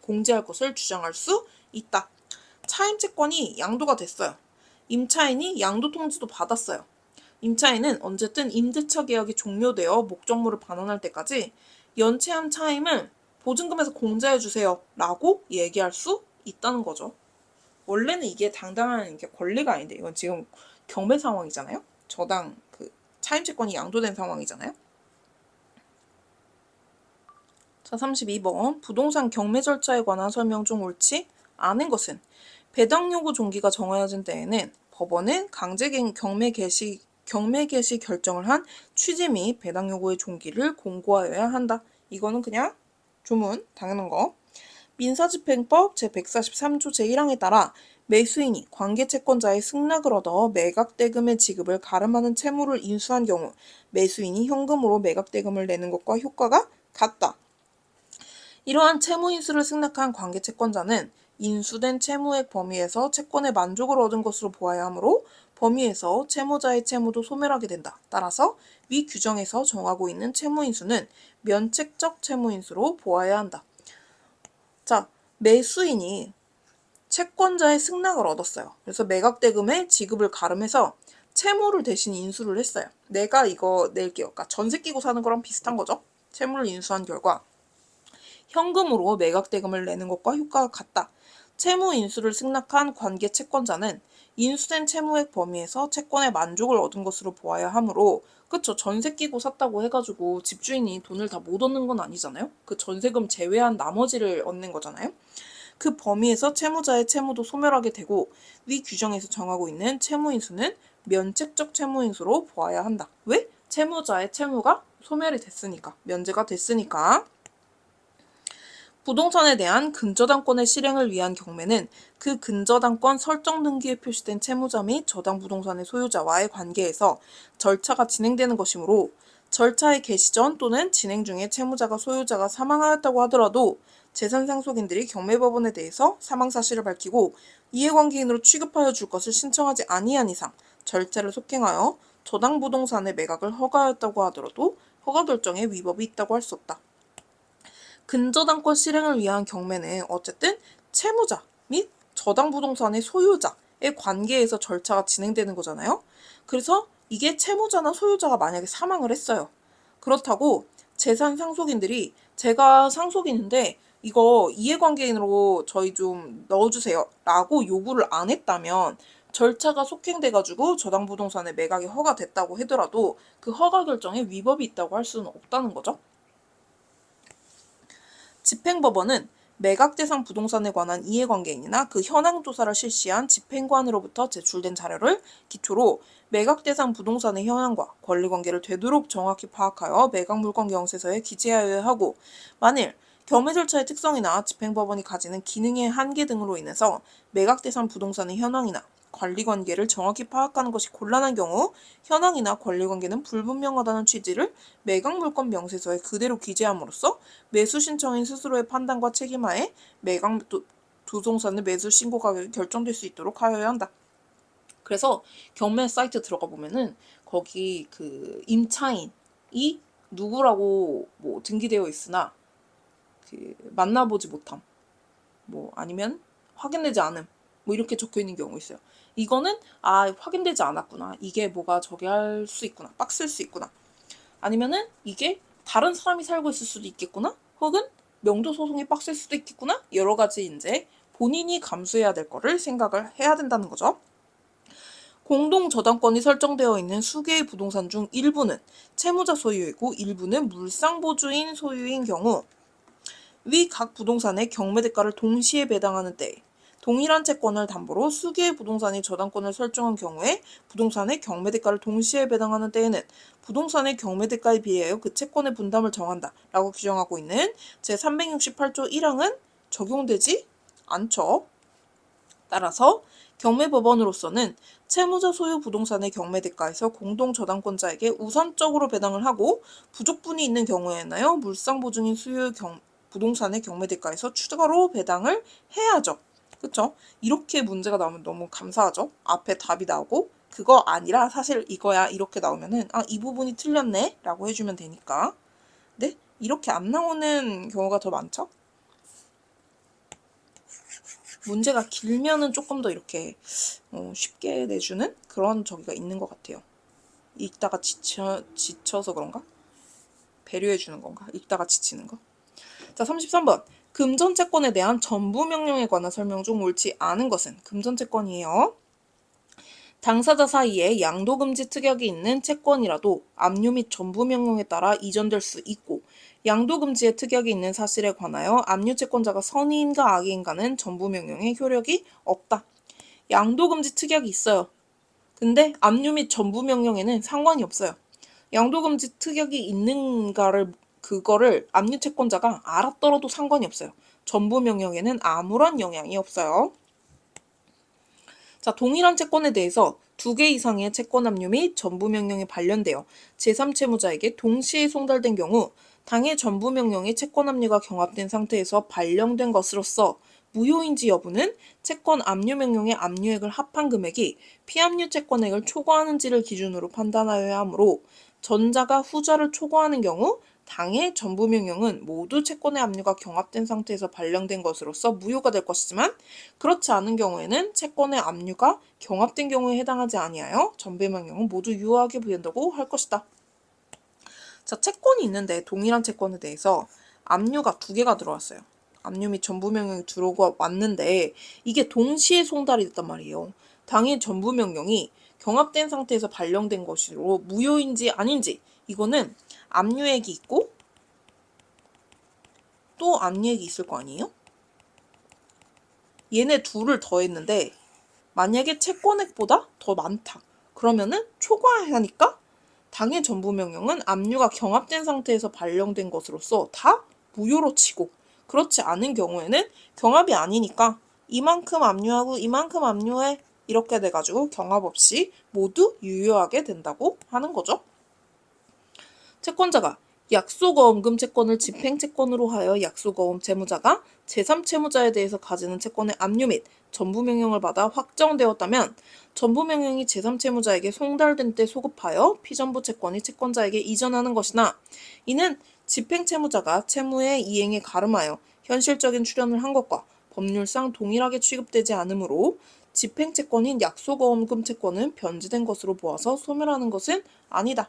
공제할 것을 주장할 수 있다. 차임채권이 양도가 됐어요. 임차인이 양도 통지도 받았어요. 임차인은 어쨌든 임대차 계약이 종료되어 목적물을 반환할 때까지 연체한 차임을 보증금에서 공제해주세요 라고 얘기할 수 있다는 거죠. 원래는 이게 당당한 권리가 아닌데 이건 지금 경매 상황이잖아요. 저당 차임채권이 양도된 상황이잖아요. 자, 32번 부동산 경매 절차에 관한 설명 중 옳지 않은 것은 배당 요구 종기가 정해진 때에는 법원은 경매 개시 결정을 한 취지 및 배당 요구의 종기를 공고하여야 한다. 이거는 그냥 조문 당연한 거. 민사집행법 제143조 제1항에 따라 매수인이 관계채권자의 승낙을 얻어 매각대금의 지급을 가름하는 채무를 인수한 경우 매수인이 현금으로 매각대금을 내는 것과 효과가 같다. 이러한 채무인수를 승낙한 관계채권자는 인수된 채무액 범위에서 채권의 만족을 얻은 것으로 보아야 하므로 범위에서 채무자의 채무도 소멸하게 된다. 따라서 위 규정에서 정하고 있는 채무인수는 면책적 채무인수로 보아야 한다. 자, 매수인이 채권자의 승낙을 얻었어요. 그래서 매각대금의 지급을 가름해서 채무를 대신 인수를 했어요. 내가 이거 낼게요. 그러니까 전세 끼고 사는 거랑 비슷한 거죠. 채무를 인수한 결과 현금으로 매각대금을 내는 것과 효과가 같다. 채무 인수를 승낙한 관계 채권자는 인수된 채무액 범위에서 채권의 만족을 얻은 것으로 보아야 하므로 그쵸. 전세 끼고 샀다고 해가지고 집주인이 돈을 다 못 얻는 건 아니잖아요. 그 전세금 제외한 나머지를 얻는 거잖아요. 그 범위에서 채무자의 채무도 소멸하게 되고 위 규정에서 정하고 있는 채무인수는 면책적 채무인수로 보아야 한다. 왜? 채무자의 채무가 소멸이 됐으니까, 면제가 됐으니까. 부동산에 대한 근저당권의 실행을 위한 경매는 그 근저당권 설정 등기에 표시된 채무자 및 저당 부동산의 소유자와의 관계에서 절차가 진행되는 것이므로 절차의 개시 전 또는 진행 중에 채무자가 소유자가 사망하였다고 하더라도 재산상속인들이 경매법원에 대해서 사망 사실을 밝히고 이해관계인으로 취급하여 줄 것을 신청하지 아니한 이상 절차를 속행하여 저당 부동산의 매각을 허가하였다고 하더라도 허가 결정에 위법이 있다고 할 수 없다. 근저당권 실행을 위한 경매는 어쨌든 채무자 및 저당 부동산의 소유자의 관계에서 절차가 진행되는 거잖아요. 그래서 이게 채무자나 소유자가 만약에 사망을 했어요. 그렇다고 재산 상속인들이 제가 상속인인데 이거 이해관계인으로 저희 좀 넣어주세요 라고 요구를 안 했다면 절차가 속행돼가지고 저당 부동산의 매각이 허가됐다고 하더라도 그 허가 결정에 위법이 있다고 할 수는 없다는 거죠. 집행법원은 매각 대상 부동산에 관한 이해관계인이나 그 현황 조사를 실시한 집행관으로부터 제출된 자료를 기초로 매각 대상 부동산의 현황과 권리관계를 되도록 정확히 파악하여 매각 물건 영세서에 기재하여야 하고 만일 경매 절차의 특성이나 집행법원이 가지는 기능의 한계 등으로 인해서 매각 대상 부동산의 현황이나 권리관계를 정확히 파악하는 것이 곤란한 경우 현황이나 권리관계는 불분명하다는 취지를 매각물건 명세서에 그대로 기재함으로써 매수 신청인 스스로의 판단과 책임하에 매각 부동산의 매수 신고 가격이 결정될 수 있도록 하여야 한다. 그래서 경매 사이트 들어가 보면은 거기 그 임차인이 누구라고 뭐 등기되어 있으나 그 만나보지 못함, 뭐 아니면 확인되지 않음, 뭐 이렇게 적혀 있는 경우 있어요. 이거는 확인되지 않았구나, 이게 뭐가 저기 할 수 있구나, 빡쓸 수 있구나, 아니면은 이게 다른 사람이 살고 있을 수도 있겠구나, 혹은 명도 소송이 빡셀 수도 있겠구나, 여러 가지 이제 본인이 감수해야 될 거를 생각을 해야 된다는 거죠. 공동 저당권이 설정되어 있는 수개의 부동산 중 일부는 채무자 소유이고 일부는 물상보주인 소유인 경우 위 각 부동산의 경매대가를 동시에 배당하는 때에 동일한 채권을 담보로 수개의 부동산이 저당권을 설정한 경우에 부동산의 경매대가를 동시에 배당하는 때에는 부동산의 경매대가에 비례하여 그 채권의 분담을 정한다 라고 규정하고 있는 제368조 1항은 적용되지 않죠. 따라서 경매법원으로서는 채무자 소유 부동산의 경매대가에서 공동저당권자에게 우선적으로 배당을 하고 부족분이 있는 경우에나요 물상보증인 수요 부동산의 경매대가에서 추가로 배당을 해야죠. 그쵸? 이렇게 문제가 나오면 너무 감사하죠. 앞에 답이 나오고 그거 아니라 사실 이거야 이렇게 나오면은 이 부분이 틀렸네 라고 해주면 되니까. 네? 이렇게 안 나오는 경우가 더 많죠? 문제가 길면은 조금 더 이렇게 쉽게 내주는 그런 저기가 있는 것 같아요. 읽다가 지쳐서 그런가? 배려해주는 건가? 읽다가 지치는 거? 자, 33번. 금전채권에 대한 전부명령에 관한 설명 중 옳지 않은 것은 금전채권이에요. 당사자 사이에 양도금지 특약이 있는 채권이라도 압류 및 전부명령에 따라 이전될 수 있고 양도금지의 특약이 있는 사실에 관하여 압류채권자가 선의인가 악의인가는 전부명령에 효력이 없다. 양도금지 특약이 있어요. 근데 압류 및 전부명령에는 상관이 없어요. 양도금지 특약이 있는가를 그거를 압류채권자가 알았더라도 상관이 없어요. 전부명령에는 아무런 영향이 없어요. 자, 동일한 채권에 대해서 2개 이상의 채권 압류 및 전부명령이 발령되어 제3채무자에게 동시에 송달된 경우 당해 전부명령이 채권 압류가 경합된 상태에서 발령된 것으로서 무효인지 여부는 채권 압류 명령의 압류액을 합한 금액이 피압류 채권액을 초과하는지를 기준으로 판단하여야 하므로 전자가 후자를 초과하는 경우 당해 전부명령은 모두 채권의 압류가 경합된 상태에서 발령된 것으로서 무효가 될 것이지만 그렇지 않은 경우에는 채권의 압류가 경합된 경우에 해당하지 아니하여 전부명령은 모두 유효하게 부여된다고 할 것이다. 자, 채권이 있는데 동일한 채권에 대해서 압류가 2개가 들어왔어요. 압류 및 전부명령이 들어오고 왔는데 이게 동시에 송달이 됐단 말이에요. 당해 전부명령이 경합된 상태에서 발령된 것으로 무효인지 아닌지 이거는 압류액이 있고 또 압류액이 있을 거 아니에요? 얘네 둘을 더했는데 만약에 채권액보다 더 많다. 그러면은 초과하니까 당해 전부명령은 압류가 경합된 상태에서 발령된 것으로서 다 무효로 치고 그렇지 않은 경우에는 경합이 아니니까 이만큼 압류하고 이만큼 압류해 이렇게 돼가지고 경합 없이 모두 유효하게 된다고 하는 거죠. 채권자가 약속어음금 채권을 집행채권으로 하여 약속어음 채무자가 제3채무자에 대해서 가지는 채권의 압류 및 전부명령을 받아 확정되었다면 전부명령이 제3채무자에게 송달된 때 소급하여 피전부 채권이 채권자에게 이전하는 것이나 이는 집행채무자가 채무의 이행에 가름하여 현실적인 출연을 한 것과 법률상 동일하게 취급되지 않으므로 집행채권인 약속어음금 채권은 변제된 것으로 보아서 소멸하는 것은 아니다.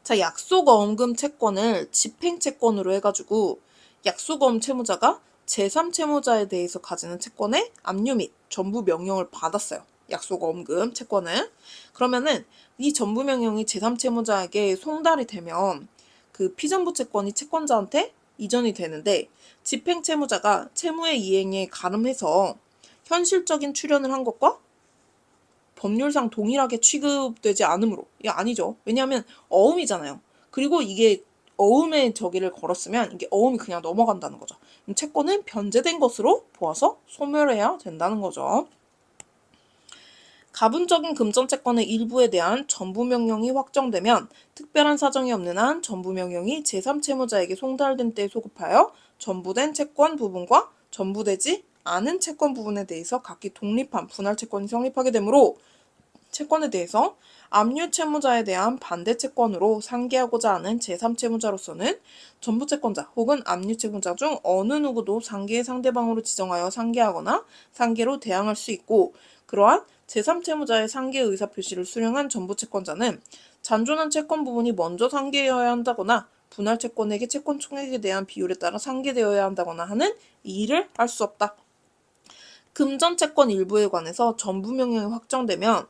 자, 약속어음금 채권을 집행채권으로 해가지고 약속어음 채무자가 제3채무자에 대해서 가지는 채권의 압류 및 전부명령을 받았어요. 약속어음금 채권을. 그러면은 이 전부명령이 제3채무자에게 송달이 되면 그 피전부 채권이 채권자한테 이전이 되는데 집행채무자가 채무의 이행에 가름해서 현실적인 출연을 한 것과 법률상 동일하게 취급되지 않으므로 이게 아니죠. 왜냐하면 어음이잖아요. 그리고 이게 어음에 저기를 걸었으면 이게 어음이 그냥 넘어간다는 거죠. 그럼 채권은 변제된 것으로 보아서 소멸해야 된다는 거죠. 가분적인 금전채권의 일부에 대한 전부명령이 확정되면 특별한 사정이 없는 한 전부명령이 제3채무자에게 송달된 때에 소급하여 전부된 채권 부분과 전부되지 않은 채권 부분에 대해서 각기 독립한 분할 채권이 성립하게 되므로 채권에 대해서 압류 채무자에 대한 반대 채권으로 상계하고자 하는 제3채무자로서는 전부 채권자 혹은 압류 채무자 중 어느 누구도 상계의 상대방으로 지정하여 상계하거나 상계로 대항할 수 있고, 그러한 제3채무자의 상계 의사 표시를 수령한 전부 채권자는 잔존한 채권 부분이 먼저 상계되어야 한다거나 분할 채권액의 채권 총액에 대한 비율에 따라 상계되어야 한다거나 하는 이의를 할 수 없다. 금전 채권 일부에 관해서 전부 명령이 확정되면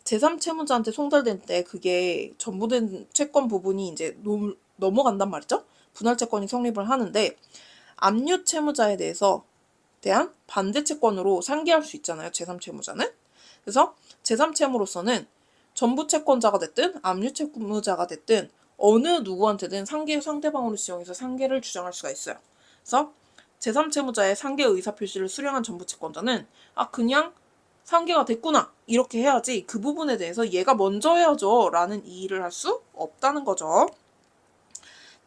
제3채무자한테 송달될 때 그게 전부된 채권 부분이 이제 넘어간단 말이죠. 분할 채권이 성립을 하는데 압류 채무자에 대한 반대 채권으로 상계할 수 있잖아요. 제3채무자는. 그래서 제3채무로서는 전부 채권자가 됐든 압류 채무자가 됐든 어느 누구한테든 상대방으로 지정해서 상계를 주장할 수가 있어요. 그래서 제3채무자의 상계 의사 표시를 수령한 전부 채권자는 그냥 상계가 됐구나 이렇게 해야지 그 부분에 대해서 얘가 먼저 해야죠 라는 이의를 할 수 없다는 거죠.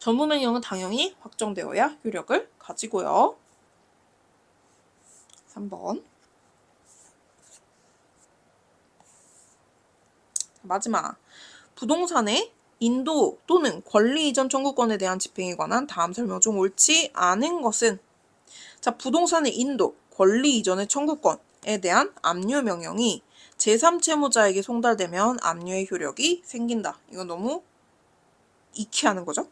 전부 명령은 당연히 확정되어야 효력을 가지고요. 3번. 마지막. 부동산의 인도 또는 권리 이전 청구권에 대한 집행에 관한 다음 설명 중 옳지 않은 것은? 자, 부동산의 인도, 권리 이전의 청구권에 대한 압류 명령이 제3채무자에게 송달되면 압류의 효력이 생긴다. 이건 너무 익히하는 거죠.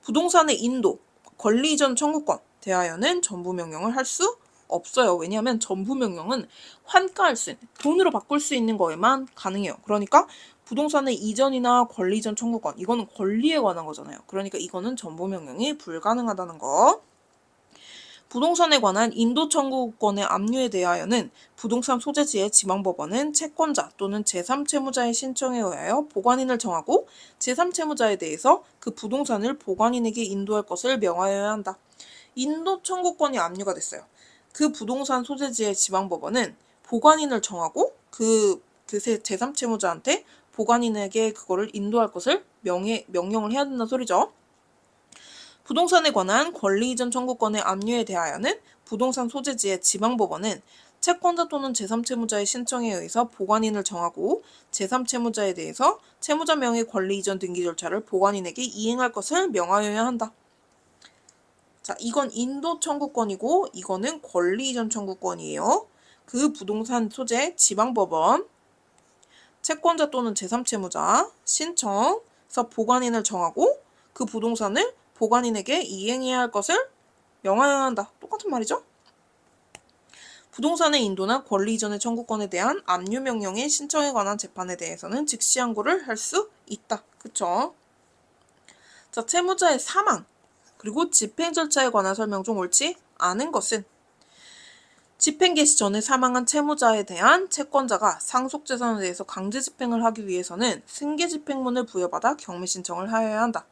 부동산의 인도, 권리 이전 청구권 대하여는 전부 명령을 할 수 없어요. 왜냐하면 전부 명령은 환가할 수 있는, 돈으로 바꿀 수 있는 거에만 가능해요. 그러니까 부동산의 이전이나 권리 이전 청구권, 이거는 권리에 관한 거잖아요. 그러니까 이거는 전부 명령이 불가능하다는 거. 부동산에 관한 인도 청구권의 압류에 대하여는 부동산 소재지의 지방법원은 채권자 또는 제3채무자의 신청에 의하여 보관인을 정하고 제3채무자에 대해서 그 부동산을 보관인에게 인도할 것을 명하여야 한다. 인도 청구권이 압류가 됐어요. 그 부동산 소재지의 지방법원은 보관인을 정하고 그 제3채무자한테 보관인에게 그거를 인도할 것을 명령을 해야 된다는 소리죠. 부동산에 관한 권리 이전 청구권의 압류에 대하여는 부동산 소재지의 지방법원은 채권자 또는 제3채무자의 신청에 의해서 보관인을 정하고 제3채무자에 대해서 채무자 명의 권리 이전 등기 절차를 보관인에게 이행할 것을 명하여야 한다. 자, 이건 인도 청구권이고 이거는 권리 이전 청구권이에요. 그 부동산 소재 지방법원 채권자 또는 제3채무자 신청서 보관인을 정하고 그 부동산을 보관인에게 이행해야 할 것을 명하여야 한다. 똑같은 말이죠. 부동산의 인도나 권리 이전의 청구권에 대한 압류 명령의 신청에 관한 재판에 대해서는 즉시 항고를 할 수 있다. 그쵸? 자, 채무자의 사망 그리고 집행 절차에 관한 설명 중 옳지 않은 것은? 집행 개시 전에 사망한 채무자에 대한 채권자가 상속재산에 대해서 강제 집행을 하기 위해서는 승계 집행문을 부여받아 경매 신청을 하여야 한다.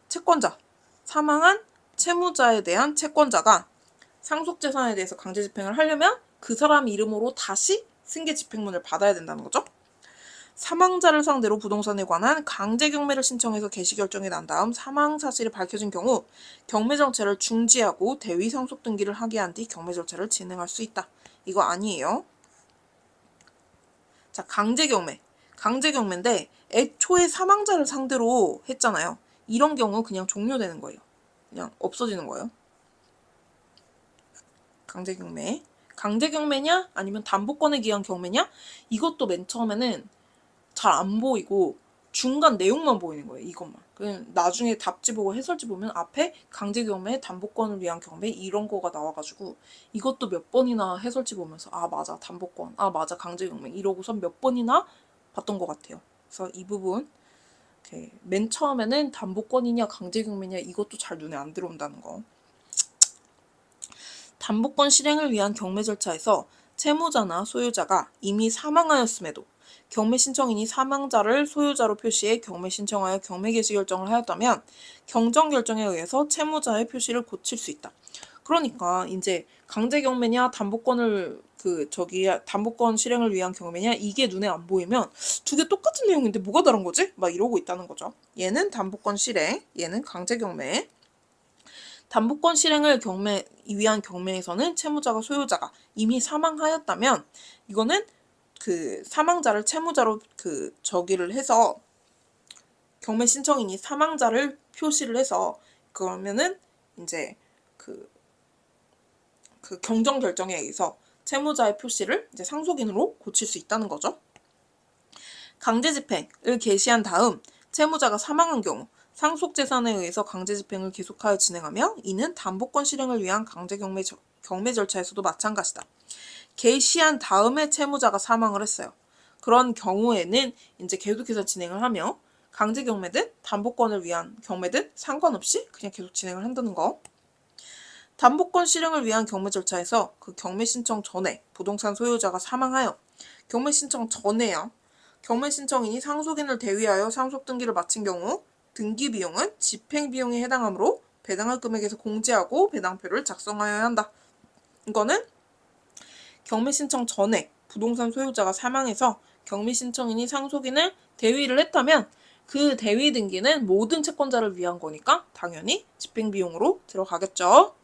채권자, 사망한 채무자에 대한 채권자가 상속재산에 대해서 강제 집행을 하려면 그 사람 이름으로 다시 승계 집행문을 받아야 된다는 거죠. 사망자를 상대로 부동산에 관한 강제 경매를 신청해서 개시 결정이 난 다음 사망 사실이 밝혀진 경우 경매 절차를 중지하고 대위 상속 등기를 하게 한 뒤 경매 절차를 진행할 수 있다. 이거 아니에요. 자, 강제 경매. 강제 경매인데 애초에 사망자를 상대로 했잖아요. 이런 경우 그냥 종료되는 거예요. 그냥 없어지는 거예요. 강제 경매. 강제 경매냐 아니면 담보권에 기한 경매냐? 이것도 맨 처음에는 잘 안 보이고 중간 내용만 보이는 거예요. 이것만. 그냥 나중에 답지 보고 해설지 보면 앞에 강제 경매, 담보권을 위한 경매 이런 거가 나와가지고 이것도 몇 번이나 해설지 보면서 맞아 담보권, 맞아 강제 경매 이러고서 몇 번이나 봤던 것 같아요. 그래서 이 부분 맨 처음에는 담보권이냐 강제 경매냐 이것도 잘 눈에 안 들어온다는 거. 담보권 실행을 위한 경매 절차에서 채무자나 소유자가 이미 사망하였음에도 경매 신청인이 사망자를 소유자로 표시해 경매 신청하여 경매 개시 결정을 하였다면 경정 결정에 의해서 채무자의 표시를 고칠 수 있다. 그러니까 이제 강제 경매냐 담보권 실행을 위한 경매냐 이게 눈에 안 보이면 두 개 똑같은 내용인데 뭐가 다른 거지? 막 이러고 있다는 거죠. 얘는 담보권 실행, 얘는 강제 경매. 담보권 실행을 위한 경매에서는 채무자가 소유자가 이미 사망하였다면 이거는 그 사망자를 채무자로 저기를 해서 경매 신청인이 사망자를 표시를 해서 그러면은 이제 그 경정 결정에 의해서 채무자의 표시를 이제 상속인으로 고칠 수 있다는 거죠. 강제 집행을 개시한 다음 채무자가 사망한 경우 상속 재산에 의해서 강제 집행을 계속하여 진행하며 이는 담보권 실행을 위한 강제 경매 절차에서도 마찬가지다. 개시한 다음에 채무자가 사망을 했어요. 그런 경우에는 이제 계속해서 진행을 하며 강제 경매든 담보권을 위한 경매든 상관없이 그냥 계속 진행을 한다는 거. 담보권 실행을 위한 경매 절차에서 그 경매 신청 전에 부동산 소유자가 사망하여 경매 신청 전에요. 경매 신청인이 상속인을 대위하여 상속 등기를 마친 경우 등기 비용은 집행 비용에 해당하므로 배당할 금액에서 공제하고 배당표를 작성하여야 한다. 이거는 경매 신청 전에 부동산 소유자가 사망해서 경매 신청인이 상속인을 대위를 했다면 그 대위 등기는 모든 채권자를 위한 거니까 당연히 집행 비용으로 들어가겠죠.